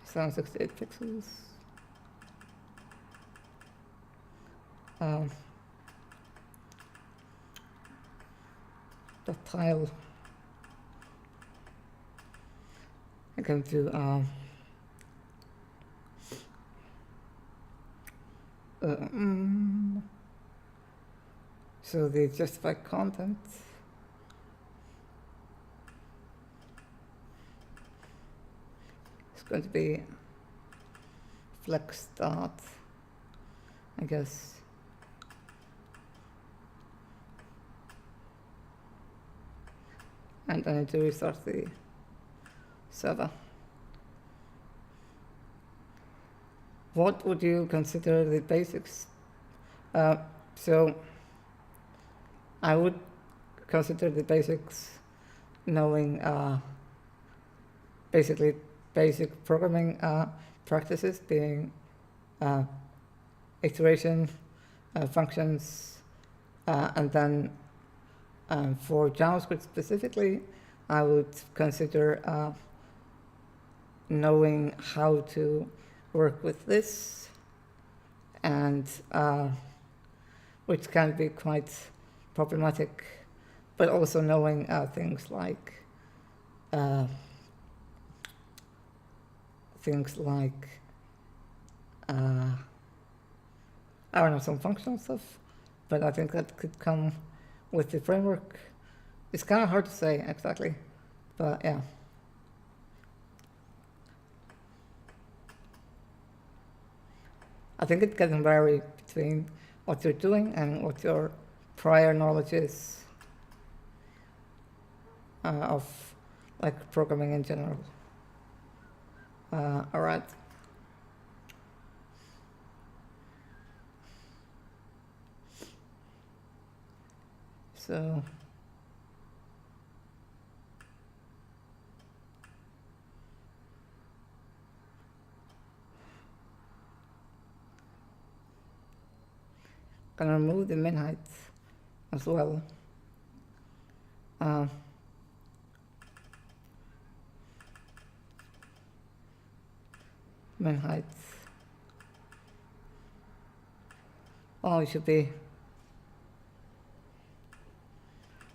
768 pixels. The tile. I can do so the justified content. It's going to be flex start, I guess. And I need to restart the server. What would you consider the basics? So I would consider the basics knowing basically basic programming practices, being iteration, functions, and then for JavaScript specifically, I would consider knowing how to work with this, and which can be quite problematic, but also knowing things like I don't know, some functional stuff, but I think that could come with the framework. It's kind of hard to say exactly, but yeah. I think it can vary between what you're doing and what your prior knowledge is of like programming in general. All right. So gonna remove the min height as well. Min height. Oh, it should be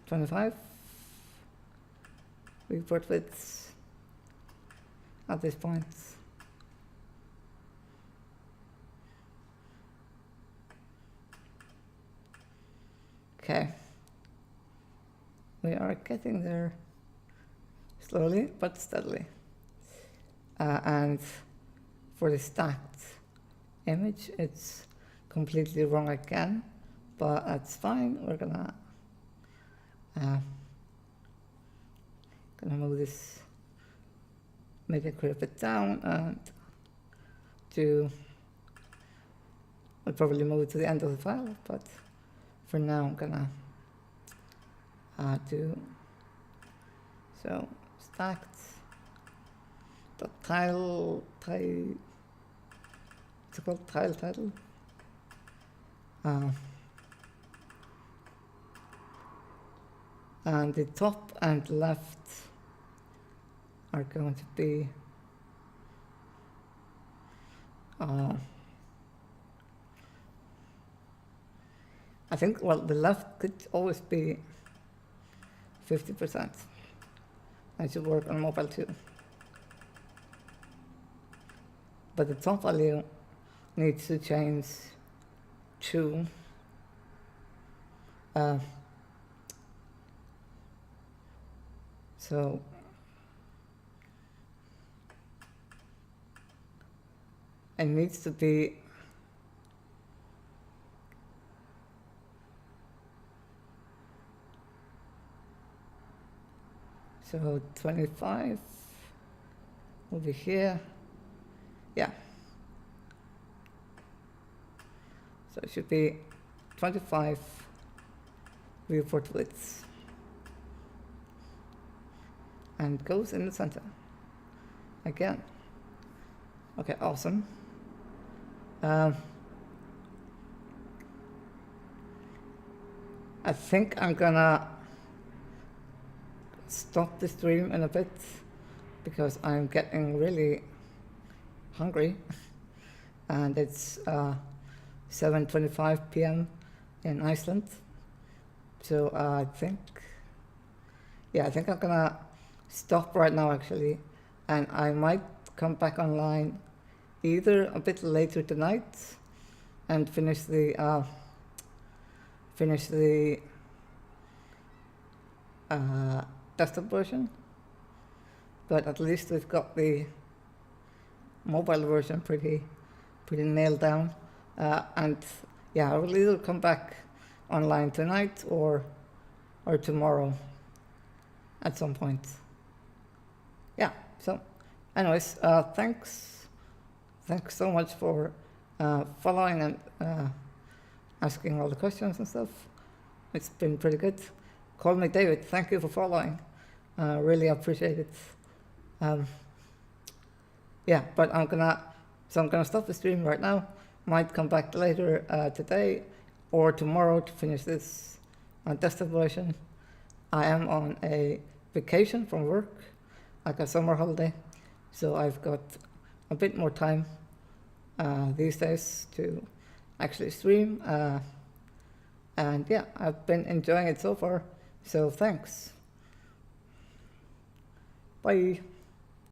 25. Report widths at this point. Okay. We are getting there slowly but steadily. And for the stacked image, it's completely wrong again, but that's fine. We're gonna move this make it crop it down and do. I'll probably move it to the end of the file, but for now I'm gonna do so stacked the tile it's called tile title. And the top and left are going to be I think, well, the left could always be 50%. I should work on mobile too. But the top value needs to change to so it needs to be so 25 over here. Yeah. So it should be 25 viewport width and goes in the center again. Okay, awesome. I think I'm gonna stop the stream in a bit because I'm getting really hungry and it's 7:25 p.m. in Iceland. So I think I'm gonna stop right now actually, and I might come back online either a bit later tonight and finish the desktop version, but at least we've got the mobile version pretty nailed down. And yeah, I will either come back online tonight or tomorrow at some point. Yeah, so anyways, thanks so much for following and asking all the questions and stuff. It's been pretty good. Call me David, thank you for following. Really appreciate it. Yeah, but I'm gonna stop the stream right now. Might come back later today or tomorrow to finish this desktop version. I am on a vacation from work, like a summer holiday, so I've got a bit more time these days to actually stream. And yeah, I've been enjoying it so far, so thanks. Bye.